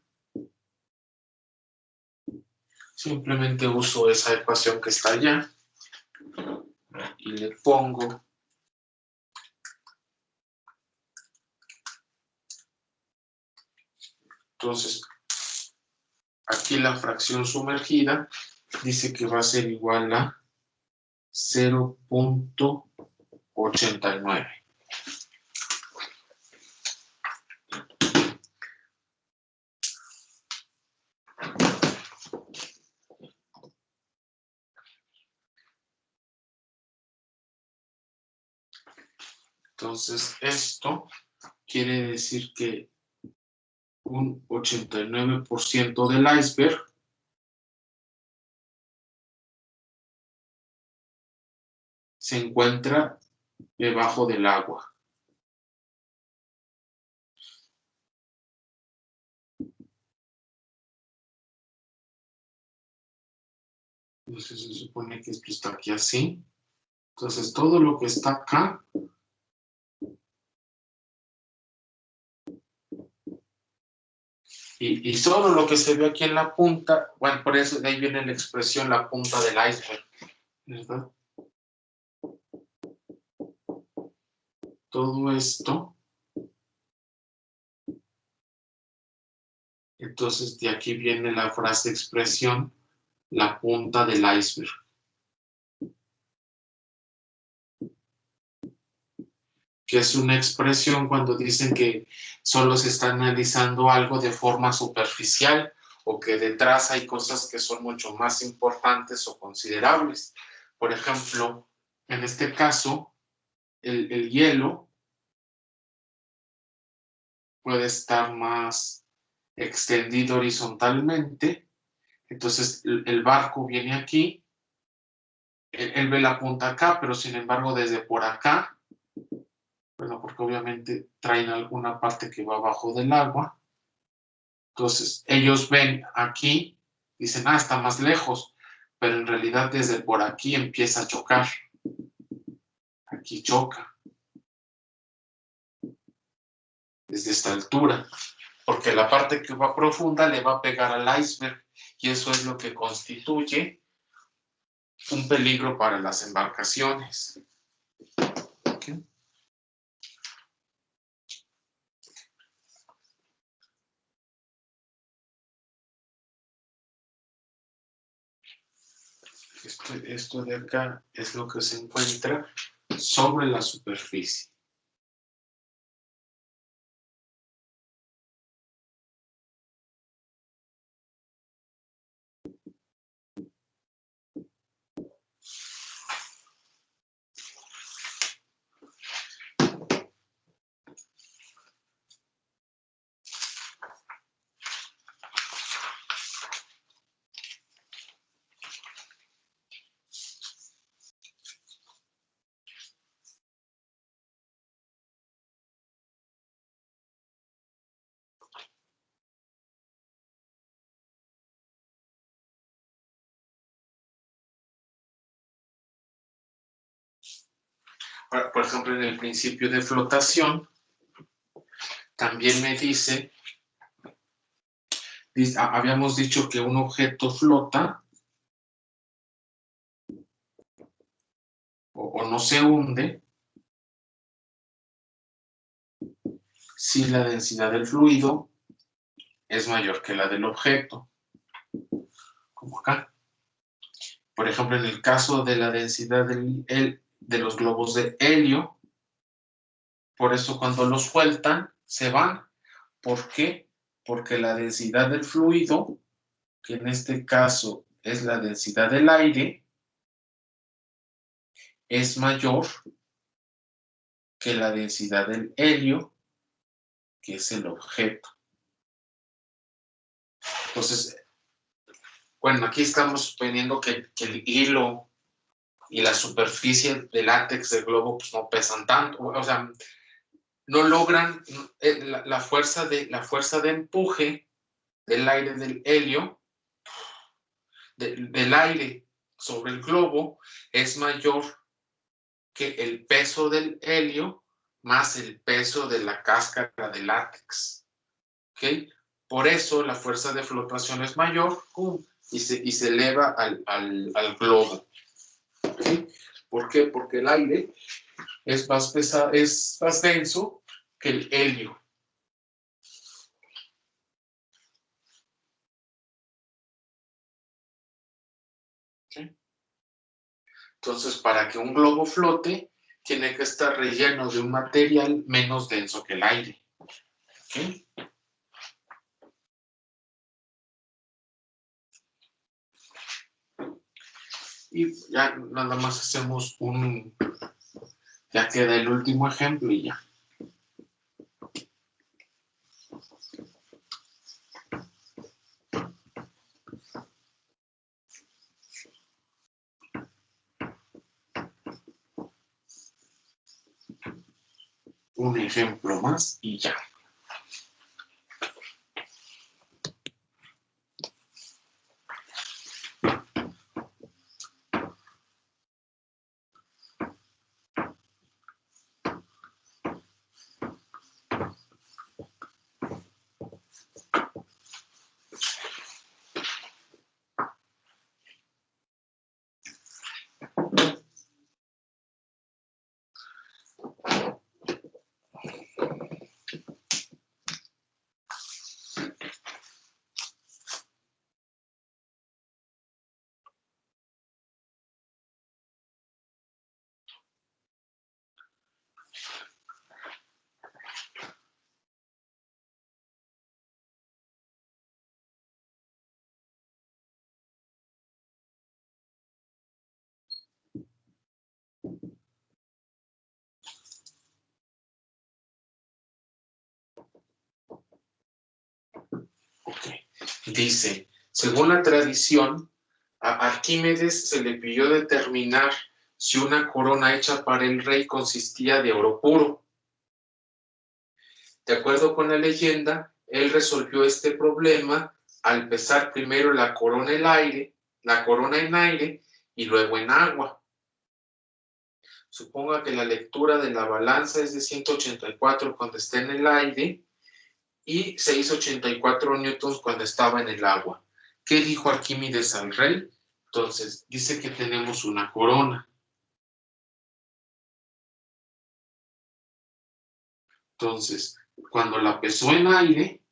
simplemente uso esa ecuación que está allá y le pongo entonces aquí la fracción sumergida dice que va a ser igual a 0.89. Entonces esto quiere decir que un 89% del iceberg se encuentra debajo del agua. Entonces se supone que esto está aquí así. Entonces todo lo que está acá y solo lo que se ve aquí en la punta, bueno, por eso de ahí viene la expresión la punta del iceberg, ¿verdad? Todo esto, entonces de aquí viene la frase expresión, la punta del iceberg. Que es una expresión cuando dicen que solo se está analizando algo de forma superficial o que detrás hay cosas que son mucho más importantes o considerables. Por ejemplo, en este caso, el hielo puede estar más extendido horizontalmente, entonces el barco viene aquí, él ve la punta acá, pero sin embargo desde por acá, bueno, porque obviamente traen alguna parte que va abajo del agua, entonces ellos ven aquí, dicen, ah, está más lejos, pero en realidad desde por aquí empieza a chocar, aquí choca, desde esta altura, porque la parte que va profunda le va a pegar al iceberg y eso es lo que constituye un peligro para las embarcaciones. ¿Okay? Esto de acá es lo que se encuentra sobre la superficie. Por ejemplo, en el principio de flotación, también me dice, habíamos dicho que un objeto flota o no se hunde si la densidad del fluido es mayor que la del objeto, como acá. Por ejemplo, en el caso de la densidad de los globos de helio, por eso cuando los sueltan, se van. ¿Por qué? Porque la densidad del fluido, que en este caso es la densidad del aire, es mayor que la densidad del helio, que es el objeto. Entonces, bueno, aquí estamos suponiendo que el hilo y la superficie del látex del globo pues, no pesan tanto, o sea, no logran la fuerza de empuje del aire del helio, del aire sobre el globo, es mayor que el peso del helio más el peso de la cáscara de látex. ¿Okay? Por eso la fuerza de flotación es mayor y se eleva al globo. ¿Okay? ¿Por qué? Porque el aire es más pesado, es más denso que el helio. ¿Okay? Entonces, para que un globo flote, tiene que estar relleno de un material menos denso que el aire. ¿Okay? Y ya nada más hacemos ya queda el último ejemplo y ya. Un ejemplo más y ya. Okay. Dice, según la tradición, a Arquímedes se le pidió determinar si una corona hecha para el rey consistía de oro puro. De acuerdo con la leyenda, él resolvió este problema al pesar primero la corona en aire y luego en agua. Suponga que la lectura de la balanza es de 184 cuando está en el aire y 684 newtons cuando estaba en el agua. ¿Qué dijo Arquímedes al rey? Entonces, dice que tenemos una corona. Entonces, cuando la pesó en aire,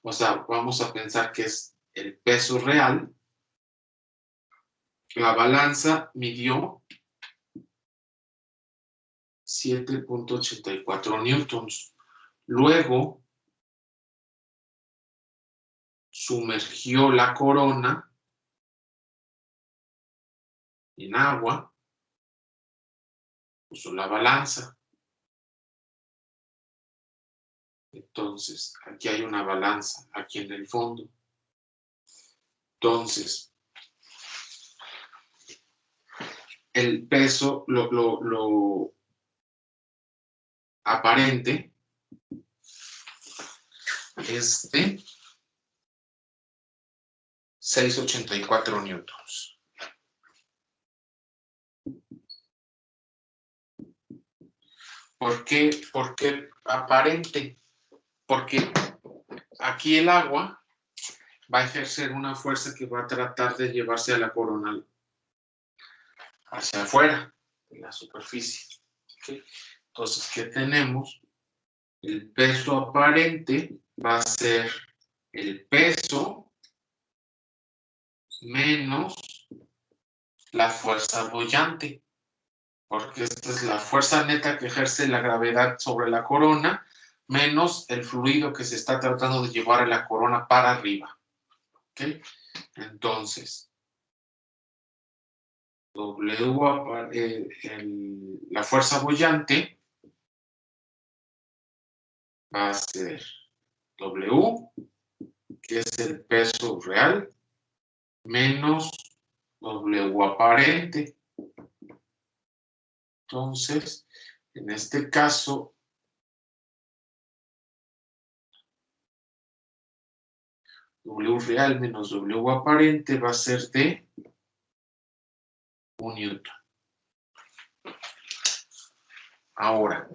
o sea, vamos a pensar que es el peso real, la balanza midió 7.84 newtons. Luego, sumergió la corona en agua, puso la balanza. Entonces, aquí hay una balanza, aquí en el fondo. Entonces, el peso, lo aparente es de 684 newtons. ¿Por qué aparente? Porque aquí el agua va a ejercer una fuerza que va a tratar de llevarse a la corona hacia afuera de la superficie. ¿Okay? Entonces, ¿qué tenemos? El peso aparente va a ser el peso menos la fuerza boyante, porque esta es la fuerza neta que ejerce la gravedad sobre la corona, menos el fluido que se está tratando de llevar a la corona para arriba. ¿Okay? Entonces, la fuerza boyante va a ser W, que es el peso real, menos W aparente. Entonces, en este caso, W real menos W aparente va a ser de 1 newton. Ahora,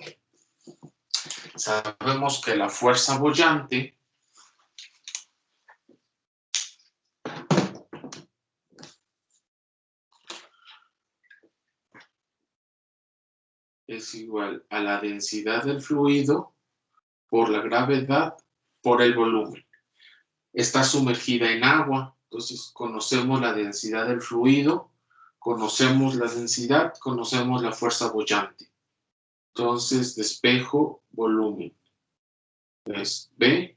sabemos que la fuerza boyante es igual a la densidad del fluido por la gravedad por el volumen. Está sumergida en agua, entonces conocemos la densidad del fluido, conocemos la densidad, conocemos la fuerza boyante. Entonces, despejo, volumen. Es B.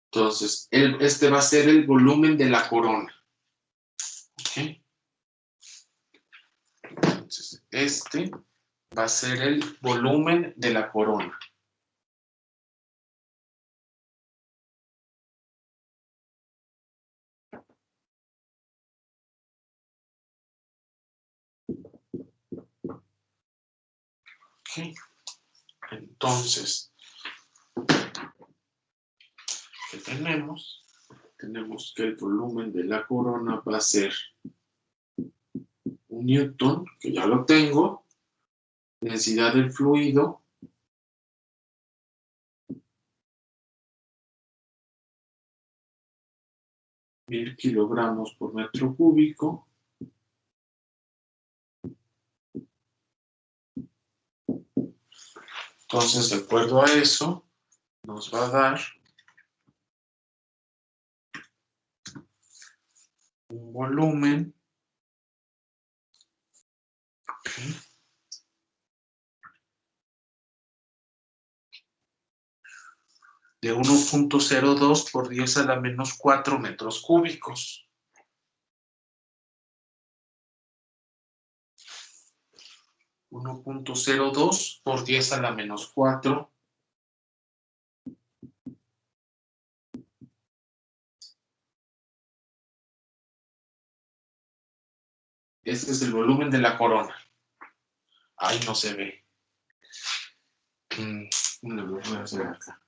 Entonces, este va a ser el volumen de la corona. ¿Okay? Entonces, este va a ser el volumen de la corona. ¿Okay? Entonces, ¿qué tenemos? Tenemos que el volumen de la corona va a ser 1 newton, que ya lo tengo. Densidad del fluido (1000 kilogramos por metro cúbico). Entonces, de acuerdo a eso, nos va a dar un volumen de 1.02 por 10 a la menos 4 metros cúbicos. (1.02 por 10 a la menos 4. Este es el volumen de la corona. Ahí no se ve. Lo voy a hacer acá.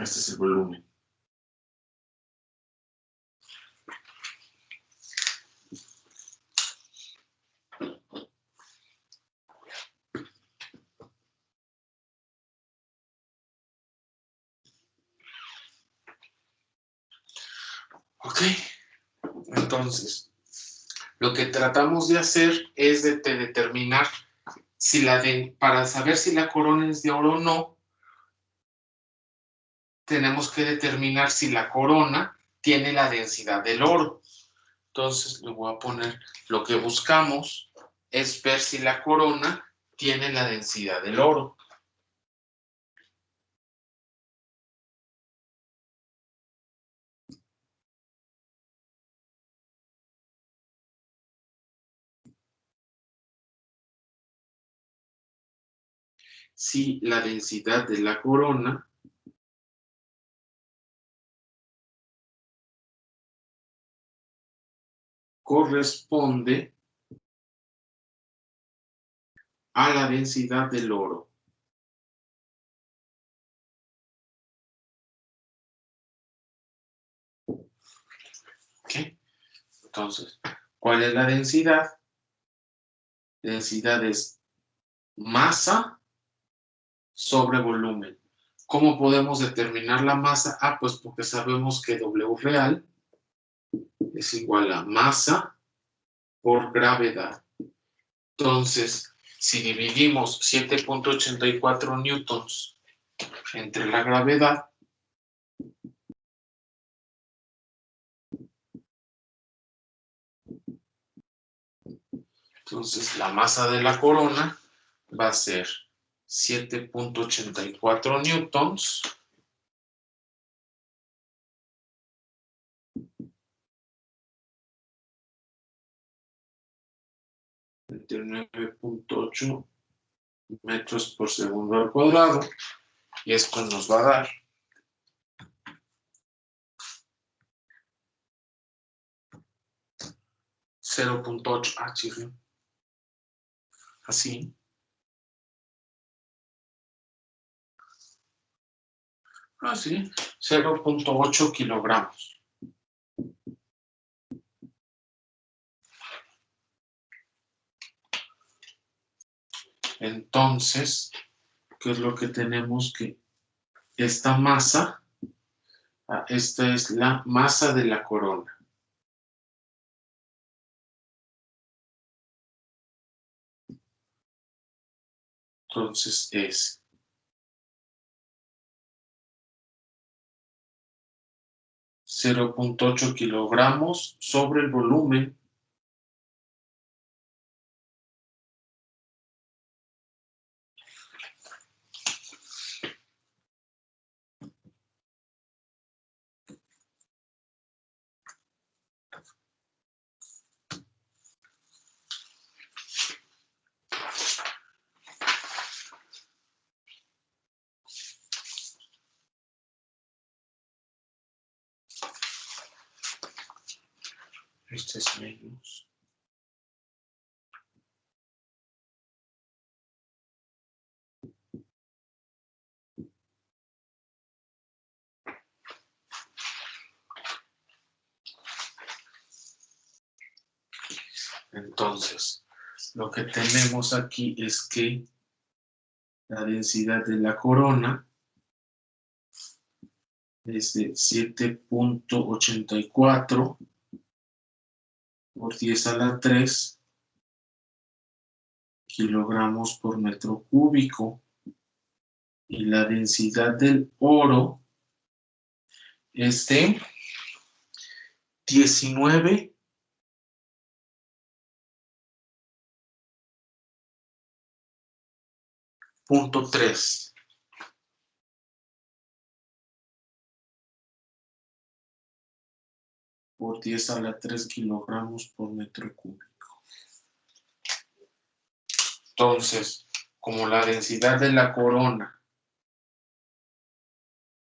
Este es el volumen. Ok, entonces, lo que tratamos de hacer es de determinar si para saber si la corona es de oro o no, tenemos que determinar si la corona tiene la densidad del oro. Entonces, le voy a poner, lo que buscamos es ver si la corona tiene la densidad del oro. si la densidad de la corona corresponde a la densidad del oro. ¿Ok? Entonces, ¿cuál es la densidad? Densidad es masa sobre volumen. ¿Cómo podemos determinar la masa? Ah, pues porque sabemos que W real es igual a masa por gravedad. Entonces, si dividimos 7.84 newtons entre la gravedad, entonces la masa de la corona va a ser 7.84 newtons entre 9.8 metros por segundo al cuadrado, y esto nos va a dar 0.8 así. Así, 0.8 kilogramos. Entonces, ¿qué es lo que tenemos? Que esta masa, esta es la masa de la corona. Entonces es 0.8 kilogramos sobre el volumen este es menos. Entonces, lo que tenemos aquí es que la densidad de la corona es de 7.84 por 10 a la 3 kilogramos por metro cúbico. Y la densidad del oro es de 19.3 por 10 a la 3 kilogramos por metro cúbico. Entonces, como la densidad de la corona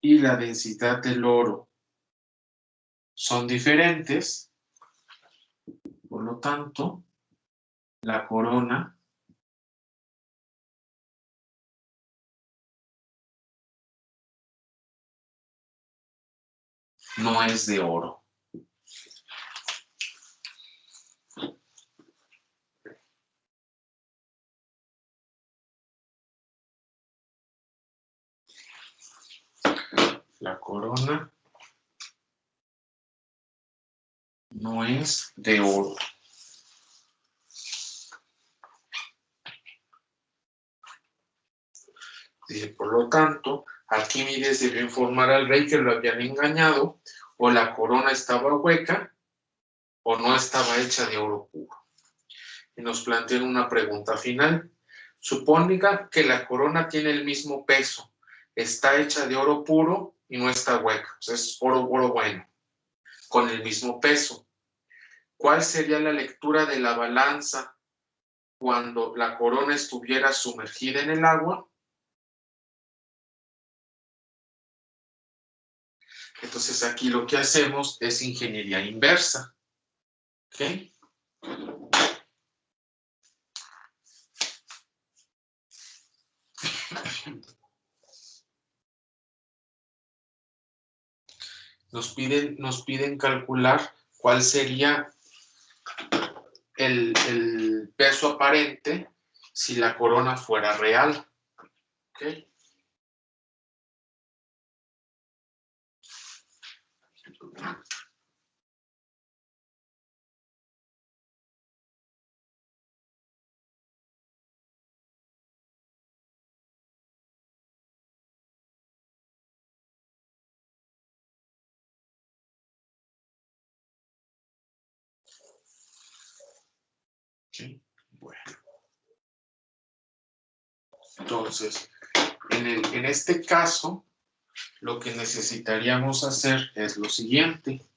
y la densidad del oro son diferentes, por lo tanto, la corona no es de oro. La corona no es de oro. Dice, por lo tanto, Arquímedes debió informar al rey que lo habían engañado, o la corona estaba hueca, o no estaba hecha de oro puro. Y nos plantean una pregunta final. Suponga que la corona tiene el mismo peso, está hecha de oro puro y no está hueca, o sea, es oro bueno, con el mismo peso. ¿Cuál sería la lectura de la balanza cuando la corona estuviera sumergida en el agua Entonces aquí lo que hacemos es ingeniería inversa. ¿Ok? Nos piden calcular cuál sería el peso aparente si la corona fuera real. ¿Ok? ¿Sí? Bueno. Entonces, en este caso, lo que necesitaríamos hacer es lo siguiente.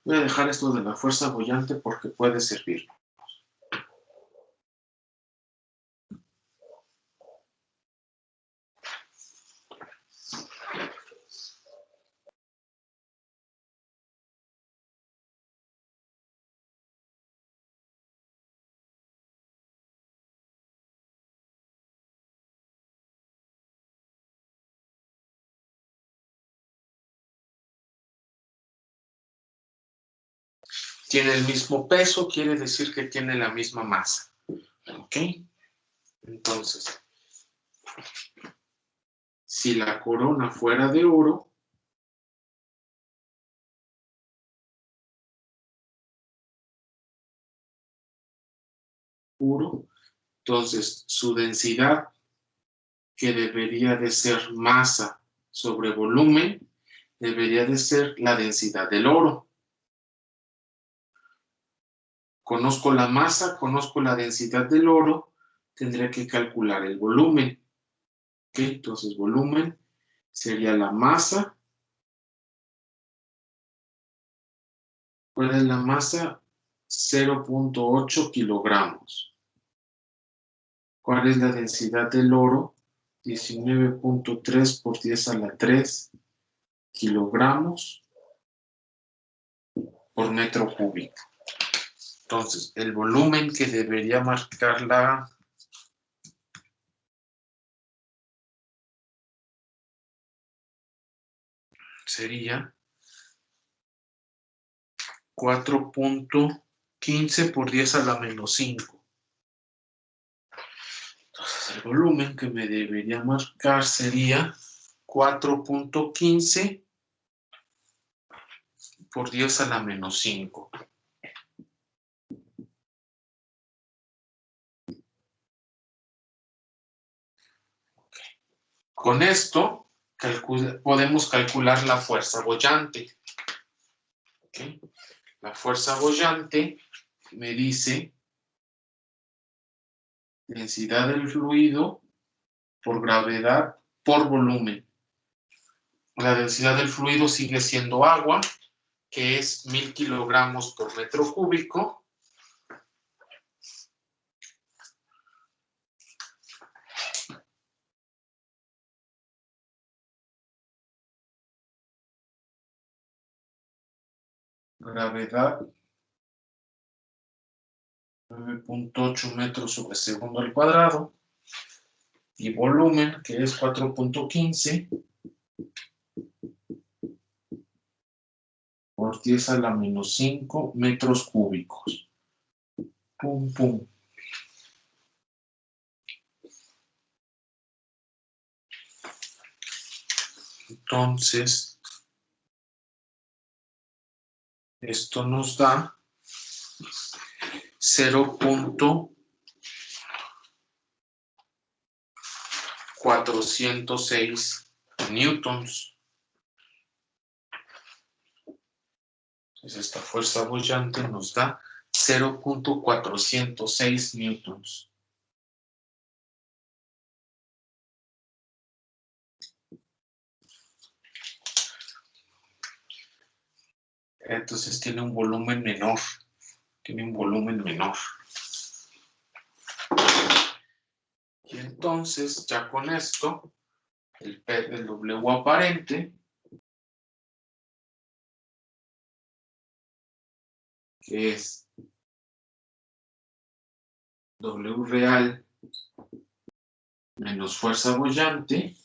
Voy a dejar esto de la fuerza boyante porque puede servir. Tiene el mismo peso, quiere decir que tiene la misma masa. ¿Ok? Entonces, si la corona fuera de oro, puro, entonces su densidad, que debería de ser masa sobre volumen, debería de ser la densidad del oro. Conozco la masa, conozco la densidad del oro, tendré que calcular el volumen. ¿Ok? Entonces, volumen sería la masa. ¿Cuál es la masa? 0.8 kilogramos. ¿Cuál es la densidad del oro? 19.3 por 10 a la 3 kilogramos por metro cúbico. Entonces, el volumen que debería marcar la sería 4.15 por 10 a la menos 5. Entonces, el volumen que me debería marcar sería 4.15 por 10 a la menos 5. Con esto podemos calcular la fuerza boyante. ¿Okay? La fuerza boyante me dice densidad del fluido por gravedad por volumen. La densidad del fluido sigue siendo agua, que es 1000 kilogramos por metro cúbico. Gravedad 9.8 metros sobre segundo al cuadrado. Y volumen, que es 4.15 por 10 a la menos 5 metros cúbicos. Pum, pum. Entonces, esto nos da 0.406 newtons. Entonces, esta fuerza boyante nos da 0.406 newtons. Entonces tiene un volumen menor. Tiene un volumen menor. Y entonces, ya con esto, el P del W aparente, que es W real menos fuerza boyante.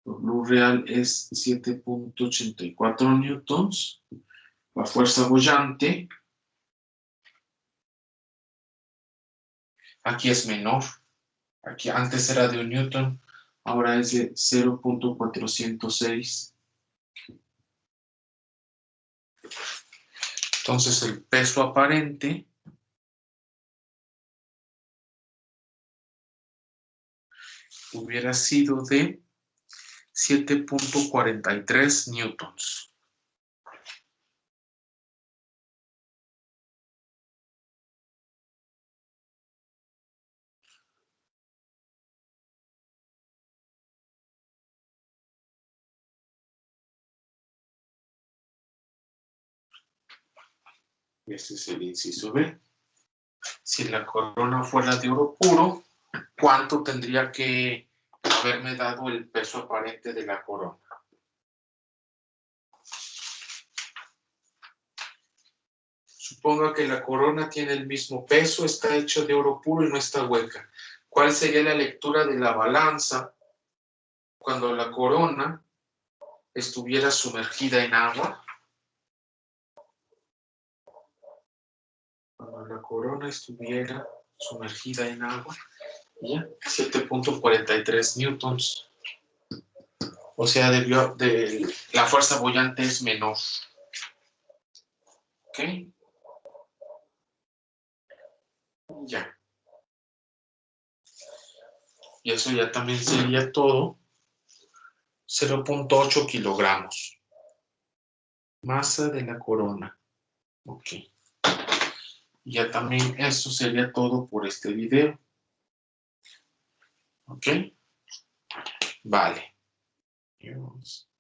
W real es 7.84 newtons. La fuerza boyante aquí es menor. Aquí antes era de 1 newton, ahora es de 0.406. Entonces el peso aparente hubiera sido de 7.43 newtons. Ese es el inciso B. Si la corona fuera de oro puro, ¿cuánto tendría que haberme dado el peso aparente de la corona? Suponga que la corona tiene el mismo peso, está hecho de oro puro y no está hueca. ¿Cuál sería la lectura de la balanza cuando la corona estuviera sumergida en agua? Cuando la corona estuviera sumergida en agua, ya, 7.43 newtons. O sea, la fuerza boyante es menor. ¿Ok? Ya. Y eso ya también sería todo. 0.8 kilogramos. Masa de la corona. Ok. Ya también eso sería todo por este video. ¿Ok? Vale. Dios.